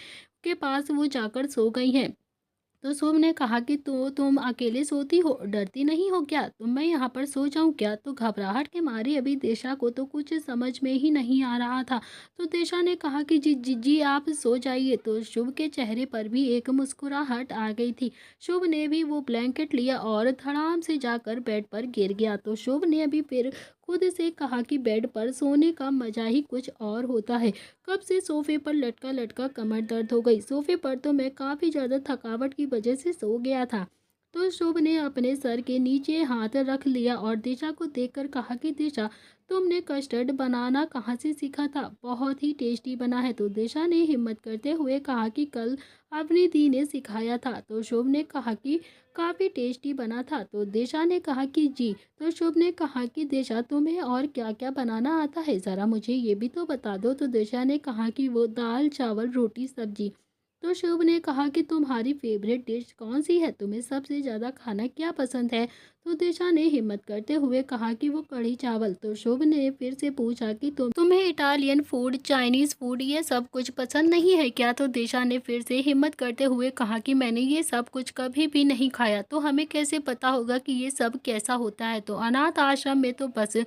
के पास वो जाकर सो गई हैं। तो शुभ ने कहा कि तुम अकेले सोती हो, डरती नहीं हो क्या, तुम मैं यहाँ पर सो जाऊँ क्या। तो घबराहट के मारे अभी दिशा को तो कुछ समझ में ही नहीं आ रहा था। तो दिशा ने कहा कि जी जी जी आप सो जाइए। तो शुभ के चेहरे पर भी एक मुस्कुराहट आ गई थी। शुभ ने भी वो ब्लैंकेट लिया और धड़ाम से जाकर बेड पर गिर गया। तो शुभ ने अभी फिर खुद से कहा कि बेड पर सोने का मजा ही कुछ और होता है। कब से सोफे पर लटका लटका कमर दर्द हो गई, सोफे पर तो मैं काफ़ी ज़्यादा थकावट की वजह से सो गया था। तो शुभ ने अपने सर के नीचे हाथ रख लिया और दिशा को देखकर कहा कि दिशा तुमने कस्टर्ड बनाना कहाँ से सीखा था, बहुत ही टेस्टी बना है। तो दिशा ने हिम्मत करते हुए कहा कि कल अपनी दी ने सिखाया था। तो शुभ ने कहा कि काफ़ी टेस्टी बना था। तो दिशा ने कहा कि जी। तो शुभ ने कहा कि दिशा तुम्हें और क्या क्या बनाना आता है, ज़रा मुझे ये भी तो बता दो। तो दिशा ने कहा कि वो दाल चावल रोटी सब्जी। तो शुभ ने कहा कि तुम्हारी फेवरेट डिश कौन सी है, तुम्हें सबसे ज़्यादा खाना क्या पसंद है। तो दिशा ने हिम्मत करते हुए कहा कि वो कढ़ी चावल। तो शुभ ने फिर से पूछा कि तुम्हें इटालियन फूड चाइनीज़ फूड ये सब कुछ पसंद नहीं है क्या। तो दिशा ने फिर से हिम्मत करते हुए कहा कि मैंने ये सब कुछ कभी भी नहीं खाया, तो हमें कैसे पता होगा कि ये सब कैसा होता है। तो अनाथ आश्रम में तो बस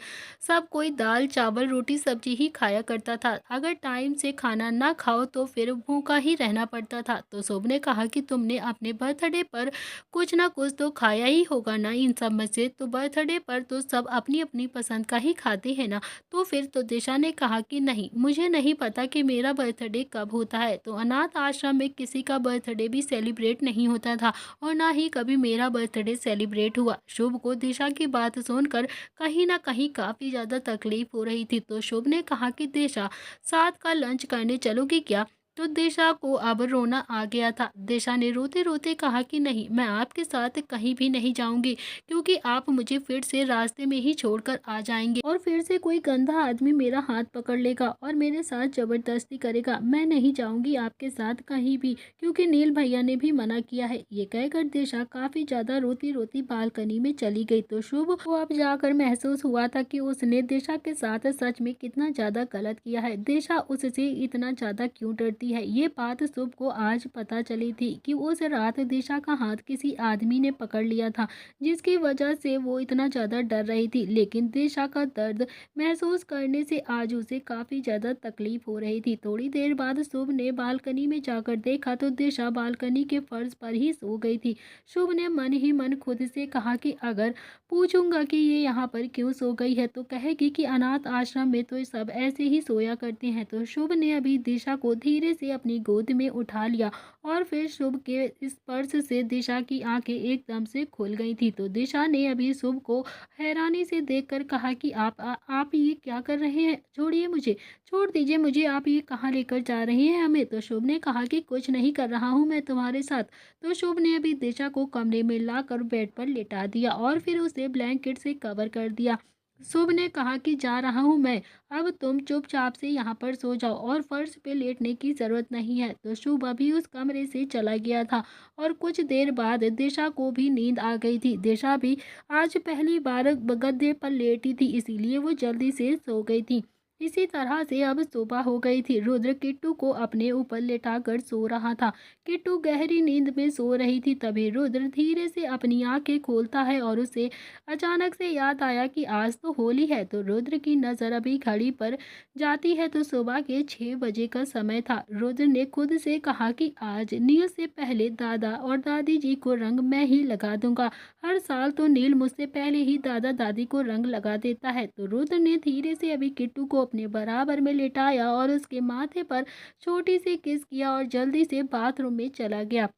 सब कोई दाल चावल रोटी सब्जी ही खाया करता था, अगर टाइम से खाना ना खाओ तो फिर भूखा ही रहना पड़ता था। तो शुभ ने कहा कि तुमने अपने बर्थडे पर कुछ ना कुछ तो खाया ही होगा ना इन सब में से, तो बर्थडे पर तो सब अपनी अपनी पसंद का ही खाते हैं ना। तो फिर तो दिशा ने कहा कि नहीं, मुझे नहीं पता कि मेरा बर्थडे कब होता है। तो अनाथ आश्रम में किसी का बर्थडे भी सेलिब्रेट नहीं होता था और ना ही कभी मेरा बर्थडे सेलिब्रेट हुआ। शुभ को दिशा की बात सुनकर कहीं ना कहीं काफ़ी ज़्यादा तकलीफ हो रही थी। तो शुभ ने कहा कि दिशा साथ का लंच करने चलोगी क्या। तो दिशा को अब रोना आ गया था। दिशा ने रोते रोते कहा कि नहीं, मैं आपके साथ कहीं भी नहीं जाऊंगी, क्योंकि आप मुझे फिर से रास्ते में ही छोड़कर आ जाएंगे और फिर से कोई गंदा आदमी मेरा हाथ पकड़ लेगा और मेरे साथ जबरदस्ती करेगा। मैं नहीं जाऊंगी आपके साथ कहीं भी, क्योंकि नील भैया ने भी मना किया है। ये कहकर दिशा काफी ज्यादा रोती रोती बालकनी में चली गई। तो शुभ को अब जाकर महसूस हुआ था कि उसने दिशा के साथ सच में कितना ज्यादा गलत किया है। दिशा उससे इतना ज्यादा क्यों डरती है, ये बात शुभ को आज पता चली थी कि उस रात दिशा का हाथ किसी आदमी ने पकड़ लिया था, जिसकी वजह से वो इतना ज्यादा डर रही थी। लेकिन दिशा का दर्द महसूस करने से आज उसे काफी ज्यादा तकलीफ हो रही थी। थोड़ी देर बाद शुभ ने बालकनी में जाकर देखा तो दिशा बालकनी के फर्श पर ही सो गई थी। शुभ ने मन ही मन खुद से कहा कि अगर पूछूंगा कि ये यहाँ पर क्यों सो गई है तो कहेगी कि अनाथ आश्रम में तो सब ऐसे ही सोया करते हैं। तो शुभ ने अभी दिशा को धीरे धीरे से अपनी गोद में उठा लिया और फिर शुभ के स्पर्श से दिशा की आंखें एकदम से खुल गई थी। तो दिशा ने अभी शुभ को हैरानी से देखकर कहा कि आप ये क्या कर रहे हैं? छोड़िए मुझे, छोड़ दीजिए मुझे, आप ये कहाँ लेकर जा रहे हैं हमें? तो शुभ ने कहा कि कुछ नहीं कर रहा हूँ मैं तुम्हारे साथ। तो शुभ ने अभी दिशा को कमरे में लाकर बेड पर लिटा दिया और फिर उसे ब्लैंकेट से कवर कर दिया। शुभ ने कहा कि जा रहा हूँ मैं, अब तुम चुपचाप से यहाँ पर सो जाओ और फर्श पे लेटने की जरूरत नहीं है। तो शुभ अभी उस कमरे से चला गया था और कुछ देर बाद दिशा को भी नींद आ गई थी। दिशा भी आज पहली बार गद्दे पर लेटी थी, इसीलिए वो जल्दी से सो गई थी। इसी तरह से अब सुबह हो गई थी। रुद्र किट्टू को अपने ऊपर लेटाकर सो रहा था। किट्टू गहरी नींद में सो रही थी। तभी रुद्र धीरे से अपनी आंखें खोलता है और उसे अचानक से याद आया कि आज तो होली है। तो रुद्र की नज़र अभी घड़ी पर जाती है तो सुबह के 6 बजे का समय था। रुद्र ने खुद से कहा कि आज नील से पहले दादा और दादी जी को रंग मैं ही लगा दूंगा। हर साल तो नील मुझसे पहले ही दादा दादी को रंग लगा देता है। तो रुद्र ने धीरे से अभी किट्टू को अपने बराबर में लेटाया और उसके माथे पर छोटी सी किस किया और जल्दी से बाथरूम में चला गया।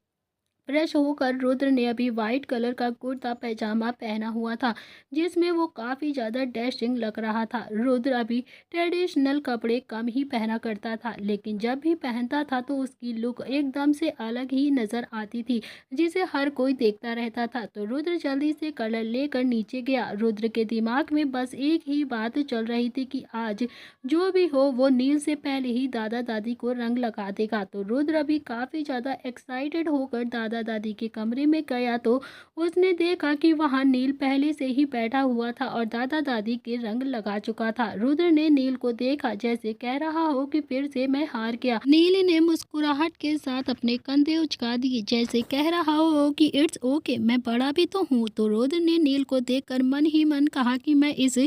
फ्रेश होकर रुद्र ने अभी वाइट कलर का कुर्ता पैजामा पहना हुआ था जिसमें वो काफ़ी ज़्यादा डैशिंग लग रहा था। रुद्र अभी ट्रेडिशनल कपड़े कम ही पहना करता था, लेकिन जब भी पहनता था तो उसकी लुक एकदम से अलग ही नज़र आती थी जिसे हर कोई देखता रहता था। तो रुद्र जल्दी से कलर लेकर नीचे गया। रुद्र के दिमाग में बस एक ही बात चल रही थी कि आज जो भी हो वो नील से पहले ही दादा दादी को रंग लगा देगा। तो रुद्र अभी काफ़ी ज़्यादा एक्साइटेड होकर दादा दादी के कमरे में गया तो उसने देखा कि वहां नील पहले से ही बैठा हुआ था और दादा दादी के रंग लगा चुका था। रुद्र ने नील को देखा जैसे कह रहा हो कि फिर से मैं हार गया। नील ने मुस्कुराहट के साथ अपने कंधे उचका दिए जैसे कह रहा हो कि इट्स ओके, मैं बड़ा भी तो हूँ। तो रुद्र ने नील को देखकर मन ही मन कहा कि मैं इस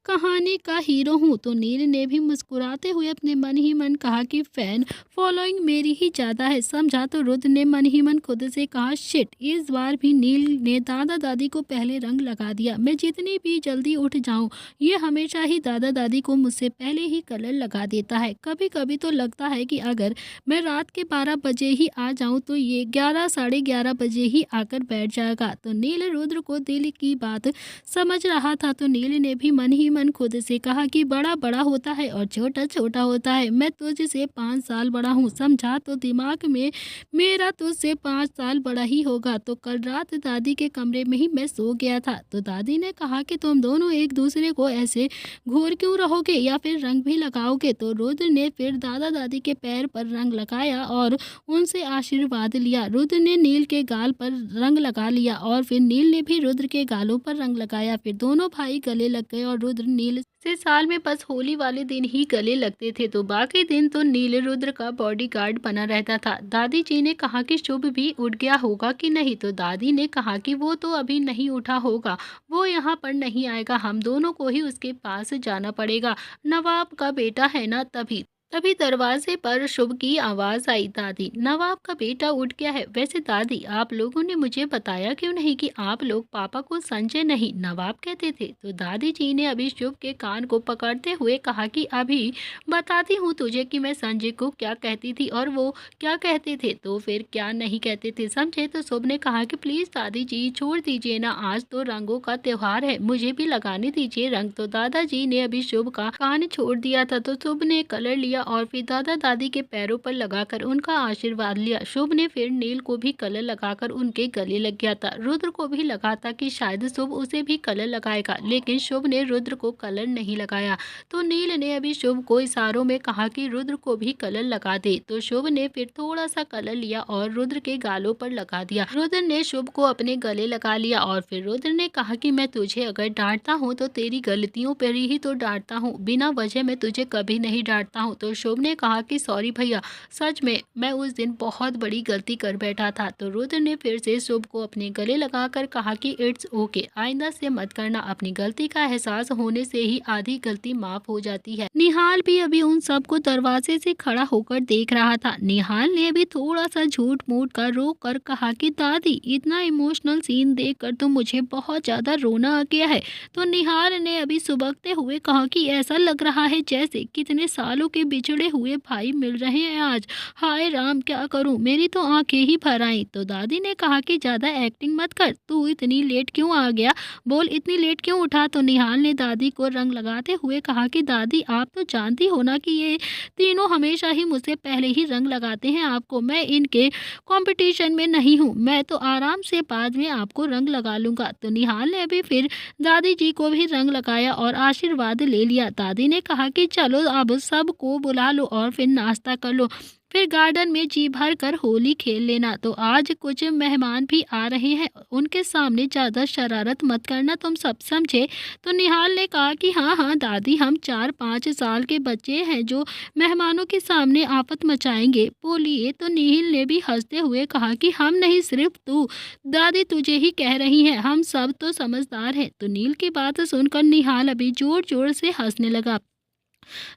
कहानी का हीरो हूँ। तो नील ने भी मुस्कुराते हुए अपने मन ही मन कहा कि फैन फॉलोइंग मेरी ही ज़्यादा है, समझा। तो रुद्र ने मन ही मन खुद से कहा शिट, इस बार भी नील ने दादा दादी को पहले रंग लगा दिया। मैं जितनी भी जल्दी उठ जाऊं, ये हमेशा ही दादा दादी को मुझसे पहले ही कलर लगा देता है। कभी कभी तो लगता है कि अगर मैं रात के 12 बजे ही आ जाऊं तो ये 11 साढ़े 11 बजे ही आकर बैठ जाएगा। तो नील रुद्र को दिल की बात समझ रहा था। तो नील ने भी मन ही मन खुद से कहा कि बड़ा बड़ा होता है और छोटा छोटा होता है, मैं तुझसे 5 साल बड़ा हूँ, समझा। तो दिमाग में मेरा तुझसे 5 साल बड़ा ही होगा। तो कल रात दादी के कमरे में ही मैं सो गया था। तो दादी ने कहा कि तुम दोनों एक दूसरे को ऐसे घूर क्यों रहोगे या फिर रंग भी लगाओगे। तो रुद्र ने फिर दादा दादी के पैर पर रंग लगाया और उनसे आशीर्वाद लिया। रुद्र ने नील के गाल पर रंग लगा लिया और फिर नील ने भी रुद्र के गालों पर रंग लगाया। फिर दोनों भाई गले लग गए और रुद्र नील से साल में बस होली वाले दिन ही गले लगते थे। तो बाकी दिन तो नील रुद्र का बॉडीगार्ड बना रहता था। दादी जी ने कहा कि शुभ भी उठ गया होगा कि नहीं। तो दादी ने कहा कि वो तो अभी नहीं उठा होगा, वो यहाँ पर नहीं आएगा, हम दोनों को ही उसके पास जाना पड़ेगा, नवाब का बेटा है ना। तभी तभी दरवाजे पर शुभ की आवाज आई, दादी नवाब का बेटा उठ गया है। वैसे दादी आप लोगों ने मुझे बताया क्यों नहीं कि आप लोग पापा को संजय नहीं नवाब कहते थे। तो दादी जी ने अभी शुभ के कान को पकड़ते हुए कहा कि अभी बताती हूँ तुझे कि मैं संजय को क्या कहती थी और वो क्या कहते थे, तो फिर क्या नहीं कहते थे, समझे। तो शुभ ने कहा कि प्लीज दादी जी छोड़ दीजिए ना, आज तो रंगों का त्योहार है, मुझे भी लगाने दीजिए रंग। तो दादाजी ने अभी शुभ का कान छोड़ दिया था। तो शुभ ने कलर लिया और फिर दादा दादी के पैरों पर लगाकर उनका आशीर्वाद लिया। शुभ ने फिर नील को भी कलर लगाकर उनके गले लग गया था। रुद्र को भी लगा था कि शायद शुभ उसे भी कलर लगाएगा, लेकिन शुभ ने रुद्र को कलर नहीं लगाया। तो नील ने अभी शुभ को इशारों में कहा कि रुद्र को भी कलर लगा दे। तो शुभ ने फिर थोड़ा सा कलर लिया और रुद्र के गालों पर लगा दिया। रुद्र ने शुभ को अपने गले लगा लिया और फिर रुद्र ने कहा कि मैं तुझे अगर डांटता हूँ तो तेरी गलतियों पर ही तो डांटता हूँ, बिना वजह मैं तुझे कभी नहीं डांटता हूँ। तो शुभ ने कहा कि सॉरी भैया, सच में मैं उस दिन बहुत बड़ी गलती कर बैठा था। तो रुद्र ने फिर से शुभ को अपने गले लगाकर कहा कि इट्स ओके, आइंदा से मत करना, अपनी गलती का एहसास होने से ही आधी गलती माफ हो जाती है। निहाल भी अभी उन सबको दरवाजे से खड़ा होकर देख रहा था। निहाल ने भी थोड़ा सा झूठ मूठ कर रोक कर कहा कि दादी इतना इमोशनल सीन देखकर तो मुझे बहुत ज्यादा रोना आ गया है। तो निहाल ने अभी सुबकते हुए कहा कि ऐसा लग रहा है जैसे कितने सालों के बिछड़े हुए भाई मिल रहे हैं आज। हाय राम, क्या करूं, मेरी तो आंखें ही भर आईं। तो दादी ने कहा कि ज़्यादा एक्टिंग मत कर, तू इतनी लेट क्यों आ गया, बोल इतनी लेट क्यों उठा। तो निहाल ने दादी को रंग लगाते हुए कहा कि दादी आप तो जानती हो ना कि ये तीनों हमेशा ही मुझसे पहले ही रंग लगाते हैं आपको, मैं इनके कंपटीशन में नहीं हूँ, मैं तो आराम से बाद में आपको रंग लगा लूँगा। तो निहाल ने भी फिर दादी जी को भी रंग लगाया और आशीर्वाद ले लिया। दादी ने कहा कि चलो अब सबको बुला लो और फिर नाश्ता कर लो, फिर गार्डन में जी भर कर होली खेल लेना। तो आज कुछ मेहमान भी आ रहे हैं, उनके सामने ज़्यादा शरारत मत करना, तुम सब समझे। तो निहाल ने कहा कि हाँ हाँ दादी, हम 4-5 साल के बच्चे हैं जो मेहमानों के सामने आफत मचाएंगे, बोलिए। तो निहिल ने भी हंसते हुए कहा कि हम नहीं, सिर्फ तू, दादी तुझे ही कह रही हैं, हम सब तो समझदार हैं। तो नील की बात सुनकर निहाल अभी जोर जोर से हंसने लगा।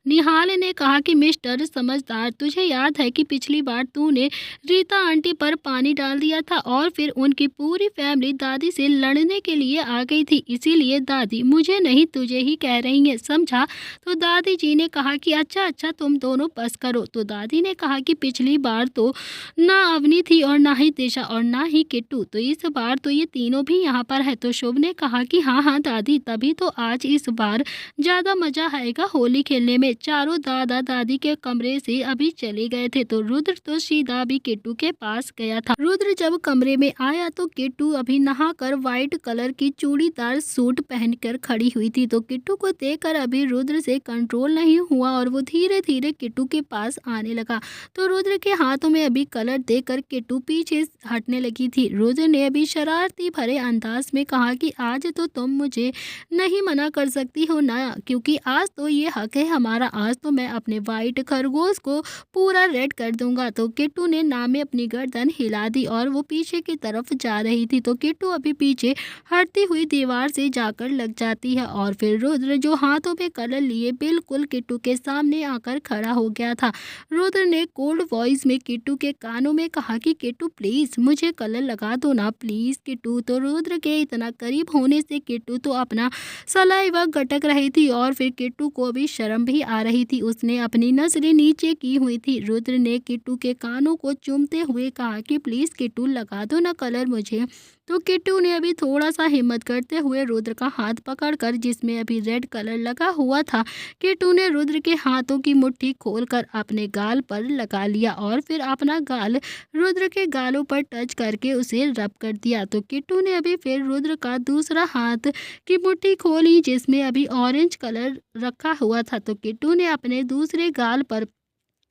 निहाल ने कहा कि मिस्टर समझदार, तुझे याद है कि पिछली बार तूने रीता आंटी पर पानी डाल दिया था और फिर उनकी पूरी फैमिली दादी से लड़ने के लिए आ गई थी, इसीलिए दादी मुझे नहीं तुझे ही कह रही है, समझा। तो दादी जी ने कहा कि अच्छा अच्छा तुम दोनों बस करो। तो दादी ने कहा कि पिछली बार तो ना अवनी थी और ना ही दिशा और ना ही किट्टू, तो इस बार तो ये तीनों भी यहाँ पर है। तो शुभ ने कहा कि हाँ हाँ दादी, तभी तो आज इस बार ज़्यादा मज़ा आएगा होली खेलने में। चारों दादा दादी के कमरे से अभी चले गए थे तो रुद्र तो सीधा अभी किट्टू के पास गया था। रुद्र जब कमरे में आया तो किट्टू अभी नहाकर व्हाइट कलर की चूड़ीदार सूट पहनकर खड़ी हुई थी। तो किट्टू को देखकर अभी रुद्र से कंट्रोल नहीं हुआ और वो धीरे धीरे किट्टू के पास आने लगा। तो रुद्र के हाथों में अभी कलर देखकर किट्टू पीछे हटने लगी थी। रुद्र ने अभी शरारती भरे अंदाज में कहा कि आज तो तुम मुझे नहीं मना कर सकती हो ना, क्योंकि आज तो ये हक है हमारा, आज तो मैं अपने वाइट खरगोश को पूरा रेड कर दूंगा। तो किट्टू ने नाम में अपनी गर्दन हिला दी और वो पीछे की तरफ जा रही थी। तो किट्टू अभी पीछे हटती हुई दीवार से जाकर लग जाती है और फिर रुद्र जो हाथों में कलर लिए बिल्कुल किट्टू के सामने आकर खड़ा हो गया था। रुद्र ने कोल्ड वॉइस में किट्टू के कानों में कहा कि किट्टू प्लीज मुझे कलर लगा दो ना, प्लीज किट्टू। तो रुद्र के इतना करीब होने से किट्टू तो अपना सलाइवा गटक रही थी और फिर किट्टू को भी शर्म भी आ रही थी, उसने अपनी नजरें नीचे की हुई थी। रुद्र ने किट्टू के कानों को चूमते हुए कहा कि प्लीज किट्टू लगा दो ना कलर मुझे। तो किट्टू ने अभी थोड़ा सा हिम्मत करते हुए रुद्र का हाथ पकड़कर, जिसमें अभी रेड कलर लगा हुआ था, किट्टू ने रुद्र के हाथों की मुट्ठी खोलकर अपने गाल पर लगा लिया और फिर अपना गाल रुद्र के गालों पर टच करके उसे रब कर दिया। तो किट्टू ने अभी फिर रुद्र का दूसरा हाथ की मुट्ठी खोली जिसमें अभी ऑरेंज कलर रखा हुआ था। तो किट्टू ने अपने दूसरे गाल पर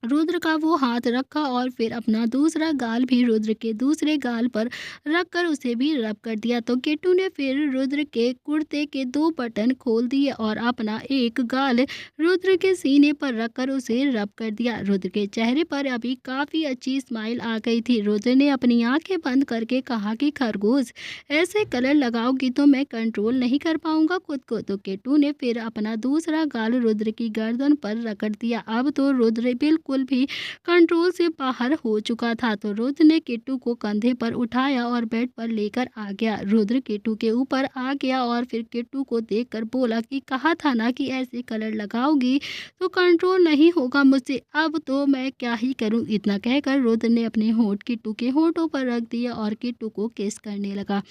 रुद्र का वो हाथ रखा और फिर अपना दूसरा गाल भी रुद्र के दूसरे गाल पर रखकर उसे भी रब कर दिया। तो किट्टू ने फिर रुद्र के कुर्ते के 2 बटन खोल दिए और अपना एक गाल रुद्र के सीने पर रखकर उसे रब कर दिया। रुद्र के चेहरे पर अभी काफ़ी अच्छी स्माइल आ गई थी। रुद्र ने अपनी आंखें बंद करके कहा कि खरगोश ऐसे कलर लगाओगी तो मैं कंट्रोल नहीं कर पाऊंगा खुद को। तो किट्टू ने फिर अपना दूसरा गाल रुद्र की गर्दन पर रगड़ दिया। अब तो रुद्र बिल्कुल भी कंट्रोल से बाहर हो चुका था। तो रुद्र ने किट्टू को कंधे पर उठाया और बेड पर लेकर आ गया। रुद्र किट्टू के ऊपर आ गया और फिर किट्टू को देखकर बोला कि कहा था ना कि ऐसे कलर लगाओगी तो कंट्रोल नहीं होगा मुझसे, अब तो मैं क्या ही करूं। इतना कहकर रुद्र ने अपने होंठ किट्टू के होंठों पर रख दिया और किट्टू को किस करने लगा।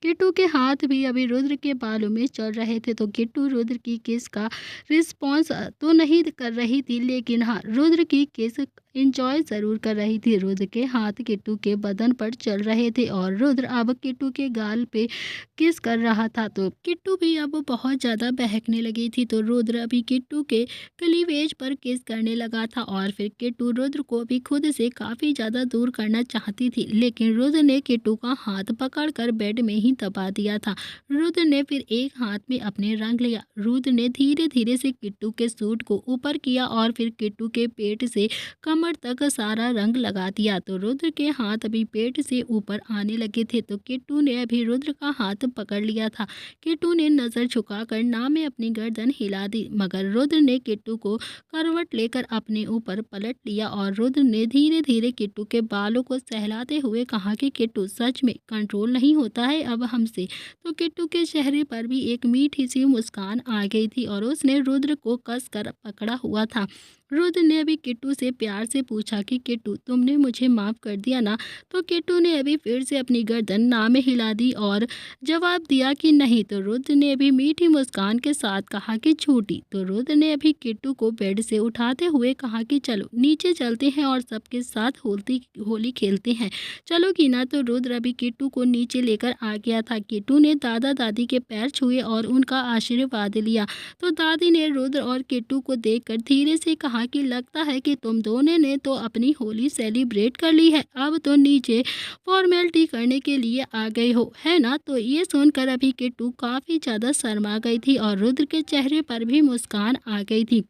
किट्टू के हाथ भी अभी रुद्र के बालों में चल रहे थे। तो किट्टू रुद्र की किस का रिस्पॉन्स तो नहीं कर रही थी, लेकिन हाँ रुद्र की किस इंजॉय ज़रूर कर रही थी। रुद्र के हाथ किट्टू के बदन पर चल रहे थे और रुद्र अब किट्टू के गाल पे किस कर रहा था। तो किट्टू भी अब बहुत ज़्यादा बहकने लगी थी। तो रुद्र अभी किट्टू के क्लीवेज पर किस करने लगा था और फिर किट्टू रुद्र को भी खुद से काफ़ी ज़्यादा दूर करना चाहती थी, लेकिन रुद्र ने किट्टू का हाथ पकड़कर बेड में ही दबा दिया था। रुद्र ने फिर एक हाथ में अपने रंग लिया। रुद्र ने धीरे धीरे से किट्टू के सूट को ऊपर किया और फिर किट्टू के पेट से कमर तक सारा रंग लगा दिया। तो रुद्र के हाथ अभी पेट से ऊपर आने लगे थे। तो किट्टू ने अभी रुद्र का हाथ पकड़ लिया था। किट्टू ने नज़र झुकाकर ना में अपनी गर्दन हिला दी, मगर रुद्र ने किट्टू को करवट लेकर अपने ऊपर पलट लिया और रुद्र ने धीरे धीरे किट्टू के बालों को सहलाते हुए कहा कि किट्टू सच में कंट्रोल नहीं होता है अब हमसे। तो किट्टू के चेहरे पर भी एक मीठी सी मुस्कान आ गई थी और उसने रुद्र को कसकर पकड़ा हुआ था। रुद्र ने अभी किट्टू से प्यार से पूछा कि किट्टू तुमने मुझे माफ़ कर दिया ना। तो किट्टू ने अभी फिर से अपनी गर्दन ना में हिला दी और जवाब दिया कि नहीं। तो रुद्र ने अभी मीठी मुस्कान के साथ कहा कि झूठी। तो रुद्र ने अभी किट्टू को बेड से उठाते हुए कहा कि चलो नीचे चलते हैं और सबके साथ होली खेलते हैं, चलोगी ना। तो रुद्र अभी किट्टू को नीचे लेकर आ गया था। किट्टू ने दादा दादी के पैर छुए और उनका आशीर्वाद लिया। तो दादी ने रुद्र और किट्टू को देखकर धीरे से कहा कि लगता है कि तुम दोनों ने तो अपनी होली सेलिब्रेट कर ली है, अब तो नीचे फॉर्मेलिटी करने के लिए आ गए हो, है ना। तो ये सुनकर अभी किट्टू काफ़ी ज़्यादा शर्मा गई थी और रुद्र के चेहरे पर भी मुस्कान आ गई थी।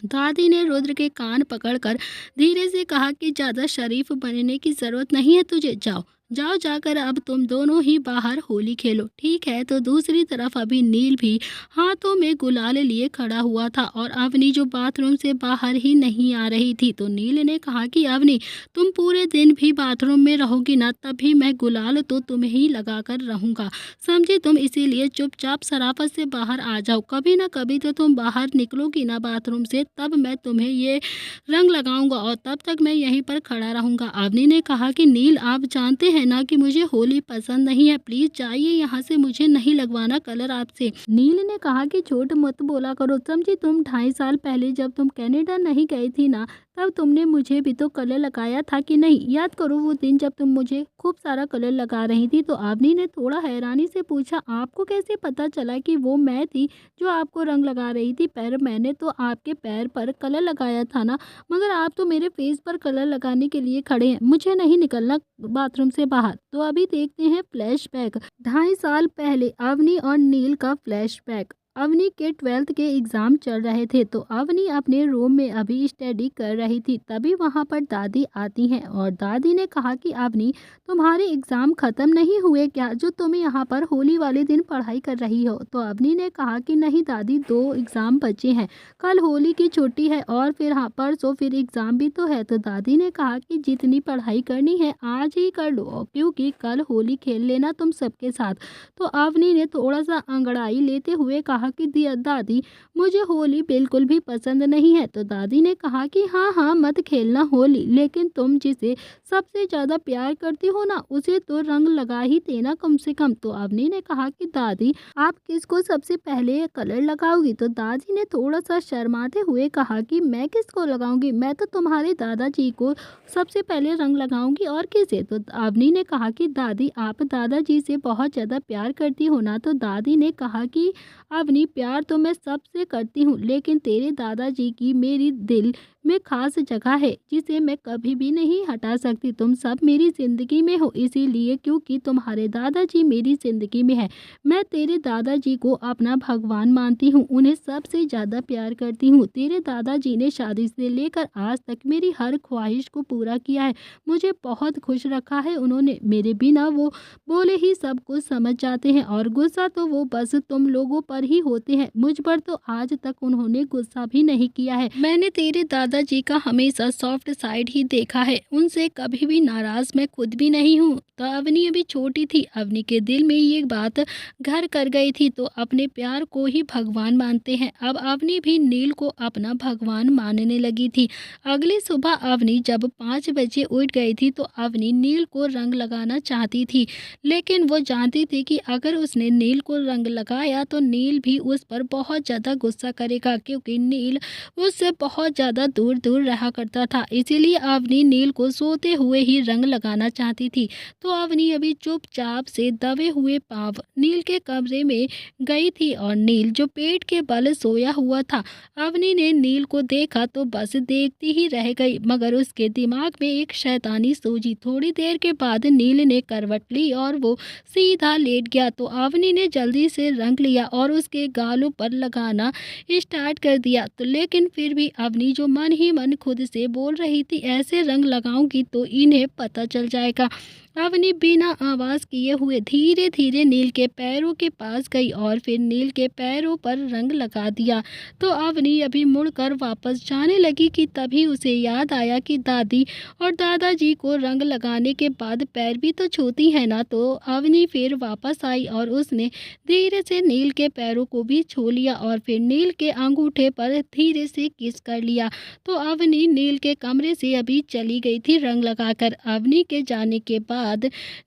दादी ने रुद्र के कान पकड़कर धीरे से कहा कि ज़्यादा शरीफ बनने की ज़रूरत नहीं है तुझे, जाओ जाओ जाकर अब तुम दोनों ही बाहर होली खेलो, ठीक है। तो दूसरी तरफ अभी नील भी हाथों में गुलाल लिए खड़ा हुआ था और अवनी जो बाथरूम से बाहर ही नहीं आ रही थी। तो नील ने कहा कि अवनी तुम पूरे दिन भी बाथरूम में रहोगी ना, तभी मैं गुलाल तो तुम्हें ही लगा कर रहूँगा, समझी तुम। इसीलिए चुपचाप सराफत से बाहर आ जाओ, कभी ना कभी तो तुम बाहर निकलोगी ना बाथरूम से, तब मैं तुम्हें ये रंग लगाऊंगा और तब तक मैं यहीं पर खड़ा रहूंगा। अवनी ने कहा कि नील आप जानते हैं ना कि मुझे होली पसंद नहीं है, प्लीज जाइए यहाँ से, मुझे नहीं लगवाना कलर आपसे। नील ने कहा कि झूठ मत बोला करो, समझी तुम। 2.5 साल पहले जब तुम कनाडा नहीं गई थी ना, तब तुमने मुझे भी तो कलर लगाया था कि नहीं, याद करो वो दिन जब तुम मुझे खूब सारा कलर लगा रही थी। तो अवनी ने थोड़ा हैरानी से पूछा आपको कैसे पता चला कि वो मैं थी जो आपको रंग लगा रही थी। पर मैंने तो आपके पैर पर कलर लगाया था ना, मगर आप तो मेरे फेस पर कलर लगाने के लिए खड़े हैं, मुझे नहीं निकलना बाथरूम से बाहर। तो अभी देखते हैं फ्लैशबैक 2.5 साल पहले अवनी और नील का फ्लैशबैक। अवनी के 12th के एग्ज़ाम चल रहे थे। तो अवनी अपने रूम में अभी स्टडी कर रही थी, तभी वहाँ पर दादी आती हैं और दादी ने कहा कि अवनी तुम्हारे एग्ज़ाम ख़त्म नहीं हुए क्या, जो तुम यहाँ पर होली वाले दिन पढ़ाई कर रही हो। तो अवनी ने कहा कि नहीं दादी, 2 एग्ज़ाम बचे हैं, कल होली की छुट्टी है और फिर हाँ परसों फिर एग्ज़ाम भी तो है। तो दादी ने कहा कि जितनी पढ़ाई करनी है आज ही कर लो, क्योंकि कल होली खेल लेना तुम सबके साथ। तो अवनी ने थोड़ा सा अंगड़ाई लेते हुए कहा कि दिया दादी मुझे होली बिल्कुल भी पसंद नहीं है। तो दादी ने कहा कि हाँ हाँ मत खेलना होली, लेकिन तुम जिसे सबसे ज़्यादा प्यार करती हो ना, उसे तो रंग लगा ही देना कम से कम। तो अवनी ने कहा कि दादी आप किसको सबसे पहले कलर लगाओगी। तो दादी ने थोड़ा सा शर्माते हुए कहा कि मैं किसको लगाऊंगी, मैं तो तुम्हारे दादाजी को सबसे पहले रंग लगाऊंगी, और किसे। तो अवनी ने कहा कि दादी आप दादाजी से बहुत ज़्यादा प्यार करती हो ना। तो दादी ने कहा कि अवनी प्यार तो मैं सबसे करती हूँ, लेकिन तेरे दादाजी की मेरी दिल में खास जगह है जिसे मैं कभी भी नहीं हटा सकती। तुम सब मेरी ज़िंदगी में हो, इसीलिए क्योंकि तुम्हारे दादाजी मेरी ज़िंदगी में है। मैं तेरे दादाजी को अपना भगवान मानती हूँ, उन्हें सबसे ज़्यादा प्यार करती हूँ। तेरे दादाजी ने शादी से लेकर आज तक मेरी हर ख्वाहिश को पूरा किया है, मुझे बहुत खुश रखा है उन्होंने। मेरे बिना वो बोले ही सब कुछ समझ जाते हैं और गुस्सा तो वो बस तुम लोगों पर ही होते हैं, मुझ पर तो आज तक उन्होंने गुस्सा भी नहीं किया है। मैंने तेरे दादाजी का हमेशा सॉफ्ट साइड ही देखा है, उनसे कभी भी नाराज मैं खुद भी नहीं हूँ। तो अवनी अभी छोटी थी, अवनी के दिल में ये बात घर कर गई थी। तो अपने प्यार को ही भगवान मानते हैं, अब अवनी भी नील को अपना भगवान मानने लगी थी। अगली सुबह अवनी जब 5 बजे उठ गई थी तो अवनी नील को रंग लगाना चाहती थी, लेकिन वो जानती थी कि अगर उसने नील को रंग लगाया तो नील भी उस पर बहुत ज़्यादा गुस्सा करेगा, क्योंकि नील उससे बहुत ज़्यादा दूर दूर रहा करता था। इसीलिए अवनी नील को सोते हुए ही रंग लगाना चाहती थी। तो अवनी अभी चुपचाप से दबे हुए पाँव नील के कमरे में गई थी और नील जो पेट के बल सोया हुआ था। अवनी ने नील को देखा तो बस देखती ही रह गई, मगर उसके दिमाग में एक शैतानी सूझी। थोड़ी देर के बाद नील ने करवट ली और वो सीधा लेट गया। तो अवनी ने जल्दी से रंग लिया और उसके गालों पर लगाना स्टार्ट कर दिया। तो लेकिन फिर भी अवनी जो मन ही मन खुद से बोल रही थी, ऐसे रंग लगाऊंगी तो इन्हें पता चल जाएगा, अवनी बिना आवाज़ किए हुए धीरे धीरे नील के पैरों के पास गई और फिर नील के पैरों पर रंग लगा दिया। तो अवनी अभी मुड़कर वापस जाने लगी कि तभी उसे याद आया कि दादी और दादाजी को रंग लगाने के बाद पैर भी तो छूती है ना। तो अवनी फिर वापस आई और उसने धीरे से नील के पैरों को भी छू लिया और फिर नील के अंगूठे पर धीरे से किस कर लिया। तो अवनी नील के कमरे से अभी चली गई थी रंग लगाकर। अवनी के जाने के बाद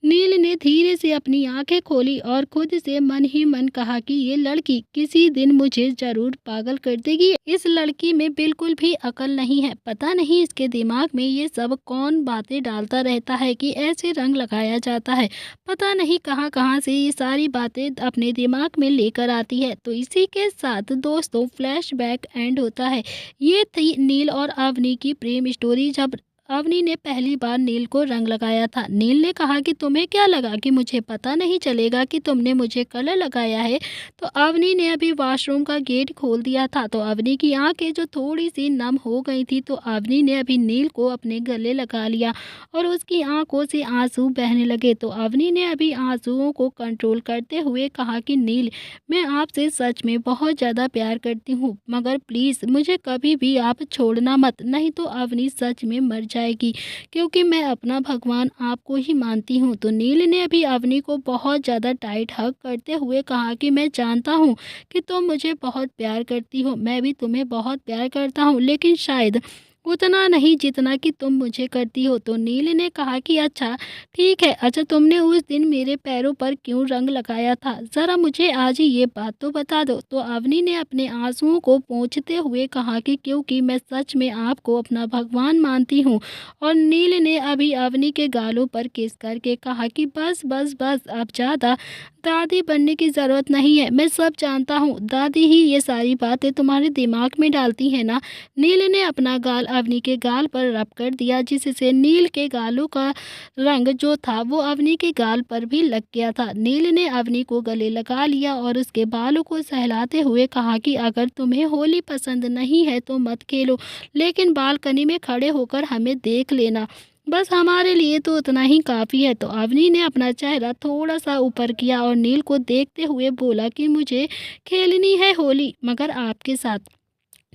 नील ने धीरे से अपनी आंखें खोली और खुद से मन ही मन कहा कि ये लड़की किसी दिन मुझे जरूर पागल कर देगी। इस लड़की में बिल्कुल भी अकल नहीं है। पता नहीं इसके दिमाग में ये सब कौन बातें डालता रहता है कि ऐसे रंग लगाया जाता है। पता नहीं कहाँ कहाँ से ये सारी बातें अपने दिमाग में लेकर आती है। तो इसी के साथ दोस्तों फ्लैशबैक एंड होता है। ये थी नील और अवनी की प्रेम स्टोरी। जब अवनी ने पहली बार नील को रंग लगाया था, नील ने कहा कि तुम्हें क्या लगा कि मुझे पता नहीं चलेगा कि तुमने मुझे कलर लगाया है। तो अवनी ने अभी वॉशरूम का गेट खोल दिया था। तो अवनी की आंखें जो थोड़ी सी नम हो गई थी, तो अवनी ने अभी नील को अपने गले लगा लिया और उसकी आंखों से आंसू बहने लगे। तो अवनी ने अभी आंसुओं को कंट्रोल करते हुए कहा कि नील, मैं आपसे सच में बहुत ज़्यादा प्यार करती हूँ, मगर प्लीज़ मुझे कभी भी आप छोड़ना मत, नहीं तो अवनी सच में मर जाएगी, क्योंकि मैं अपना भगवान आपको ही मानती हूँ। तो नील ने अभी अवनी को बहुत ज़्यादा टाइट हग करते हुए कहा कि मैं जानता हूँ कि तुम मुझे बहुत प्यार करती हो, मैं भी तुम्हें बहुत प्यार करता हूँ, लेकिन शायद उतना नहीं जितना कि तुम मुझे करती हो। तो नील ने कहा कि अच्छा ठीक है, अच्छा तुमने उस दिन मेरे पैरों पर क्यों रंग लगाया था, ज़रा मुझे आज ही ये बात तो बता दो। तो अवनी ने अपने आंसुओं को पोंछते हुए कहा कि क्योंकि मैं सच में आपको अपना भगवान मानती हूँ। और नील ने अभी अवनी के गालों पर किस करके कहा कि बस बस बस, अब ज़्यादा दादी बनने की ज़रूरत नहीं है, मैं सब जानता हूँ, दादी ही ये सारी बातें तुम्हारे दिमाग में डालती है ना। नील ने अपना गाल अवनी के गाल पर रब कर दिया, जिससे नील के गालों का रंग जो था वो अवनी के गाल पर भी लग गया था। नील ने अवनी को गले लगा लिया और उसके बालों को सहलाते हुए कहा कि अगर तुम्हें होली पसंद नहीं है तो मत खेलो, लेकिन बालकनी में खड़े होकर हमें देख लेना, बस हमारे लिए तो उतना ही काफ़ी है। तो अवनी ने अपना चेहरा थोड़ा सा ऊपर किया और नील को देखते हुए बोला कि मुझे खेलनी है होली, मगर आपके साथ।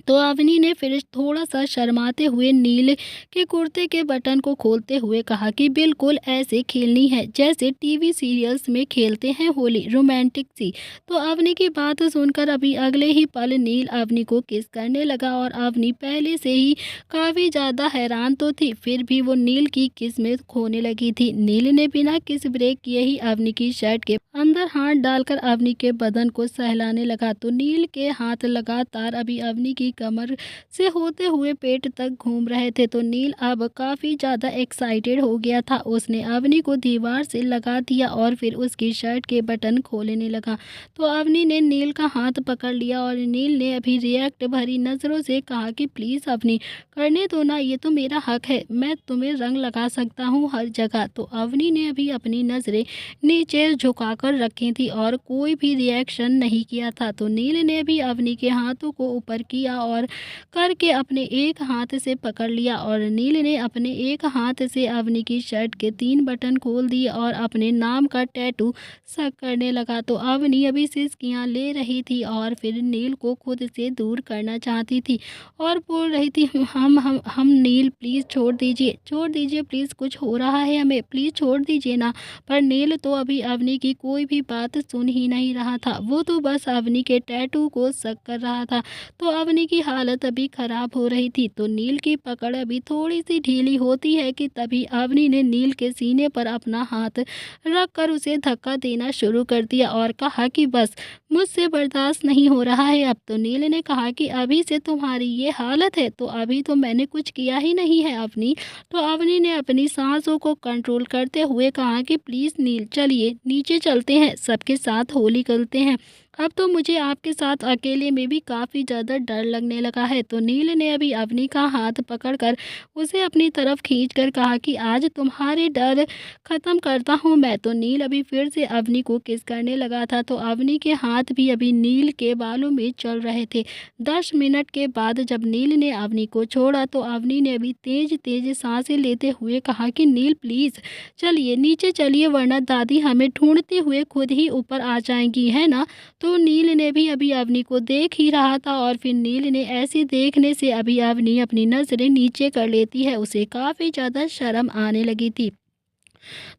तो अवनी ने फिर थोड़ा सा शर्माते हुए नील के कुर्ते के बटन को खोलते हुए कहा कि बिल्कुल ऐसे खेलनी है जैसे टीवी सीरियल्स में खेलते हैं होली, रोमांटिक सी। तो अवनी की बात सुनकर अभी अगले ही पल नील अवनी को किस करने लगा और अवनी पहले से ही काफ़ी ज़्यादा हैरान तो थी, फिर भी वो नील की किस में खोने लगी थी। नील ने बिना किस ब्रेक किए ही अवनी की शर्ट के अंदर हाथ डालकर अवनी के बदन को सहलाने लगा। तो नील के हाथ लगातार अभी अवनी की कमर से होते हुए पेट तक घूम रहे थे। तो नील अब काफ़ी ज़्यादा एक्साइटेड हो गया था। उसने अवनी को दीवार से लगा दिया और फिर उसकी शर्ट के बटन खोलने लगा। तो अवनी ने नील का हाथ पकड़ लिया और नील ने अभी रिएक्ट भरी नज़रों से कहा कि प्लीज़ अवनी, करने दो ना, ये तो मेरा हक है, मैं तुम्हें रंग लगा सकता हूँ हर जगह। तो अवनी ने अभी अपनी नज़रें नीचे झुकाकर रखी थी और कोई भी रिएक्शन नहीं किया था। तो नील ने भी अवनी के हाथों को ऊपर किया और करके अपने एक हाथ से पकड़ लिया और नील ने अपने एक हाथ से अवनी की शर्ट के 3 बटन खोल दिए और अपने नाम का टैटू सक करने लगा। तो अवनी अभी सिसकियां ले रही थी और फिर नील को खुद से दूर करना चाहती थी और बोल रही थी, हम नील प्लीज़ छोड़ दीजिए प्लीज़, कुछ हो रहा है हमें, प्लीज़ छोड़ दीजिए ना। पर नील तो अभी अवनी की कोई भी बात सुन ही नहीं रहा था, वो तो बस अवनी के टैटू को सक कर रहा था। तो अवनी की हालत अभी ख़राब हो रही थी। तो नील की पकड़ अभी थोड़ी सी ढीली होती है कि तभी अवनी ने नील के सीने पर अपना हाथ रख कर उसे धक्का देना शुरू कर दिया और कहा कि बस मुझसे बर्दाश्त नहीं हो रहा है अब। तो नील ने कहा कि अभी से तुम्हारी ये हालत है तो अभी तो मैंने कुछ किया ही नहीं है अवनी। तो अवनी ने अपनी सांसों को कंट्रोल करते हुए कहा कि प्लीज़ नील, चलिए नीचे चलते हैं, सबके साथ होली खेलते हैं, अब तो मुझे आपके साथ अकेले में भी काफ़ी ज़्यादा डर लगने लगा है। तो नील ने अभी अवनी का हाथ पकड़कर उसे अपनी तरफ खींचकर कहा कि आज तुम्हारे डर ख़त्म करता हूँ मैं। तो नील अभी फिर से अवनी को किस करने लगा था। तो अवनी के हाथ भी अभी नील के बालों में चल रहे थे। 10 मिनट के बाद जब नील ने अवनी को छोड़ा तो अवनी ने अभी तेज तेज सांसें लेते हुए कहा कि नील प्लीज़ चलिए नीचे चलिए, वरना दादी हमें ढूंढते हुए खुद ही ऊपर आ जाएंगी, है ना। तो नील ने भी अभी अवनी को देख ही रहा था और फिर नील ने ऐसे देखने से अभी अवनी अपनी नज़रें नीचे कर लेती है। उसे काफ़ी ज़्यादा शर्म आने लगी थी।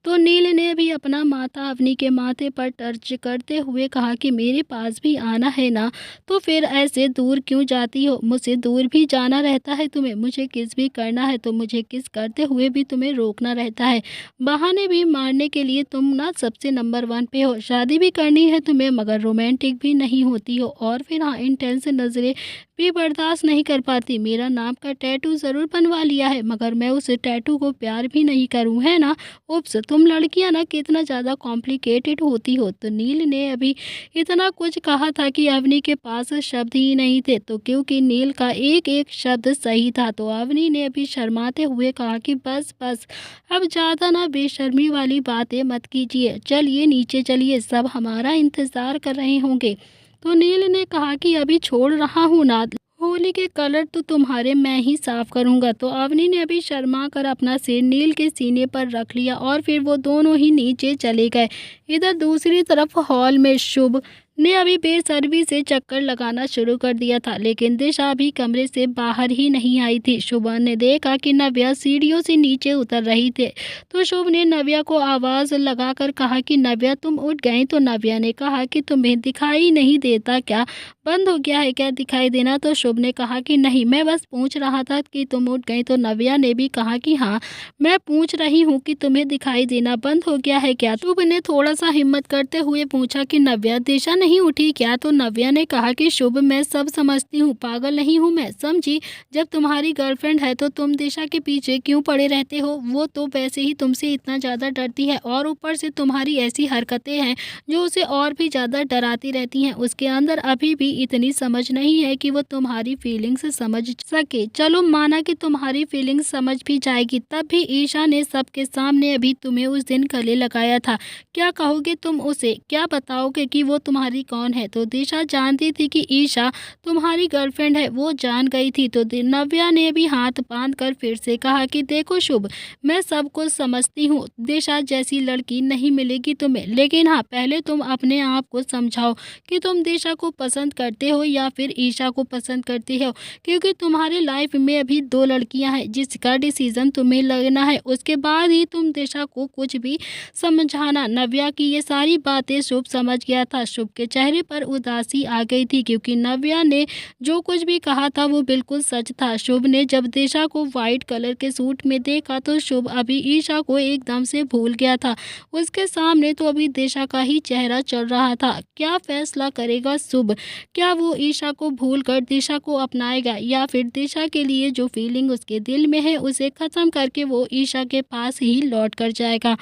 तो नील ने भी अपना माथा अवनी के माथे पर टर्च करते हुए कहा कि मेरे पास भी आना है ना, तो फिर ऐसे दूर क्यों जाती हो। मुझसे दूर भी जाना रहता है तुम्हें, मुझे किस भी करना है तो मुझे किस करते हुए भी तुम्हें रोकना रहता है। बहाने भी मारने के लिए तुम ना सबसे नंबर 1 पे हो। शादी भी करनी है तुम्हें मगर रोमांटिक भी नहीं होती हो, और फिर हाँ इंटेंस नज़रें भी बर्दाश्त नहीं कर पाती। मेरा नाम का टैटू ज़रूर बनवा लिया है मगर मैं उस टैटू को प्यार भी नहीं करूँ, है ना। उप्स, तुम लड़कियां ना कितना ज़्यादा कॉम्प्लिकेटेड होती हो। तो नील ने अभी इतना कुछ कहा था कि अवनी के पास शब्द ही नहीं थे, तो क्योंकि नील का एक एक शब्द सही था तो अवनी ने अभी शर्माते हुए कहा कि बस बस, अब ज़्यादा ना बेशर्मी वाली बातें मत कीजिए, चलिए नीचे चलिए, सब हमारा इंतज़ार कर रहे होंगे। तो नील ने कहा कि अभी छोड़ रहा हूँ ना, होली के कलर तो तुम्हारे मैं ही साफ करूंगा। तो अवनी ने अभी शर्मा कर अपना सिर नील के सीने पर रख लिया और फिर वो दोनों ही नीचे चले गए। इधर दूसरी तरफ हॉल में शुभ ने अभी बेसब्री से चक्कर लगाना शुरू कर दिया था, लेकिन दिशा अभी कमरे से बाहर ही नहीं आई थी। शुभ ने देखा कि नव्या सीढ़ियों से नीचे उतर रही थे, तो शुभ ने नव्या को आवाज़ लगाकर कहा कि नव्या तुम उठ गई। तो नव्या ने कहा कि तुम्हें दिखाई नहीं देता क्या, बंद हो गया है क्या दिखाई देना। तो शुभ ने कहा कि नहीं, मैं बस पूछ रहा था कि तुम उठ गई। तो नव्या ने भी कहा कि हाँ, मैं पूछ रही हूँ कि तुम्हें दिखाई देना बंद हो गया है क्या। शुभ ने थोड़ा सा हिम्मत करते हुए पूछा कि नव्या दिशा नहीं उठी क्या। तो नव्या ने कहा कि शुभ मैं सब समझती हूँ, पागल नहीं हूँ मैं, समझी। जब तुम्हारी गर्लफ्रेंड है तो तुम दिशा के पीछे क्यों पड़े रहते हो, वो तो वैसे ही तुमसे इतना ज़्यादा डरती है और ऊपर से तुम्हारी ऐसी हरकतें हैं जो उसे और भी ज़्यादा डराती रहती हैं। उसके अंदर अभी भी इतनी समझ नहीं है कि वो तुम्हारी फीलिंग्स समझ सके। चलो माना कि तुम्हारी फीलिंग्स समझ भी जाएगी, तब भी ईशा ने सबके सामने अभी तुम्हें उस दिन गले लगाया था, क्या कहोगे तुम उसे, क्या बताओगे कि वो तुम्हारी कौन है। तो दिशा जानती थी कि ईशा तुम्हारी गर्लफ्रेंड है, वो जान गई थी। तो नव्या ने भी हाथ बांध कर फिर से कहा कि देखो शुभ, मैं सब कुछ समझती हूँ, दिशा जैसी लड़की नहीं मिलेगी तुम्हें, लेकिन हाँ पहले तुम अपने आप को समझाओ कि तुम दिशा को पसंद करते हो या फिर ईशा को पसंद करते हो, क्योंकि तुम्हारी लाइफ में अभी 2 लड़कियां हैं जिसका डिसीजन तुम्हें लगना है, उसके बाद ही तुम दिशा को कुछ भी समझाना। नव्या की ये सारी बातें शुभ समझ गया था। शुभ के चेहरे पर उदासी आ गई थी क्योंकि नव्या ने जो कुछ भी कहा था वो बिल्कुल सच था। शुभ ने जब दिशा को व्हाइट कलर के सूट में देखा तो शुभ अभी ईशा को एकदम से भूल गया था। उसके सामने तो अभी दिशा का ही चेहरा चल रहा था। क्या फैसला करेगा शुभ, क्या वो ईशा को भूलकर दिशा को अपनाएगा या फिर दिशा के लिए जो फीलिंग उसके दिल में है उसे ख़त्म करके वो ईशा के पास ही लौट कर जाएगा।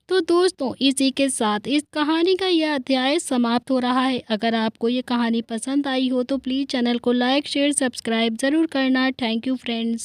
तो दोस्तों इसी के साथ इस कहानी का यह अध्याय समाप्त हो रहा है। अगर आपको ये कहानी पसंद आई हो तो प्लीज़ चैनल को लाइक शेयर सब्सक्राइब ज़रूर करना। Thank you friends.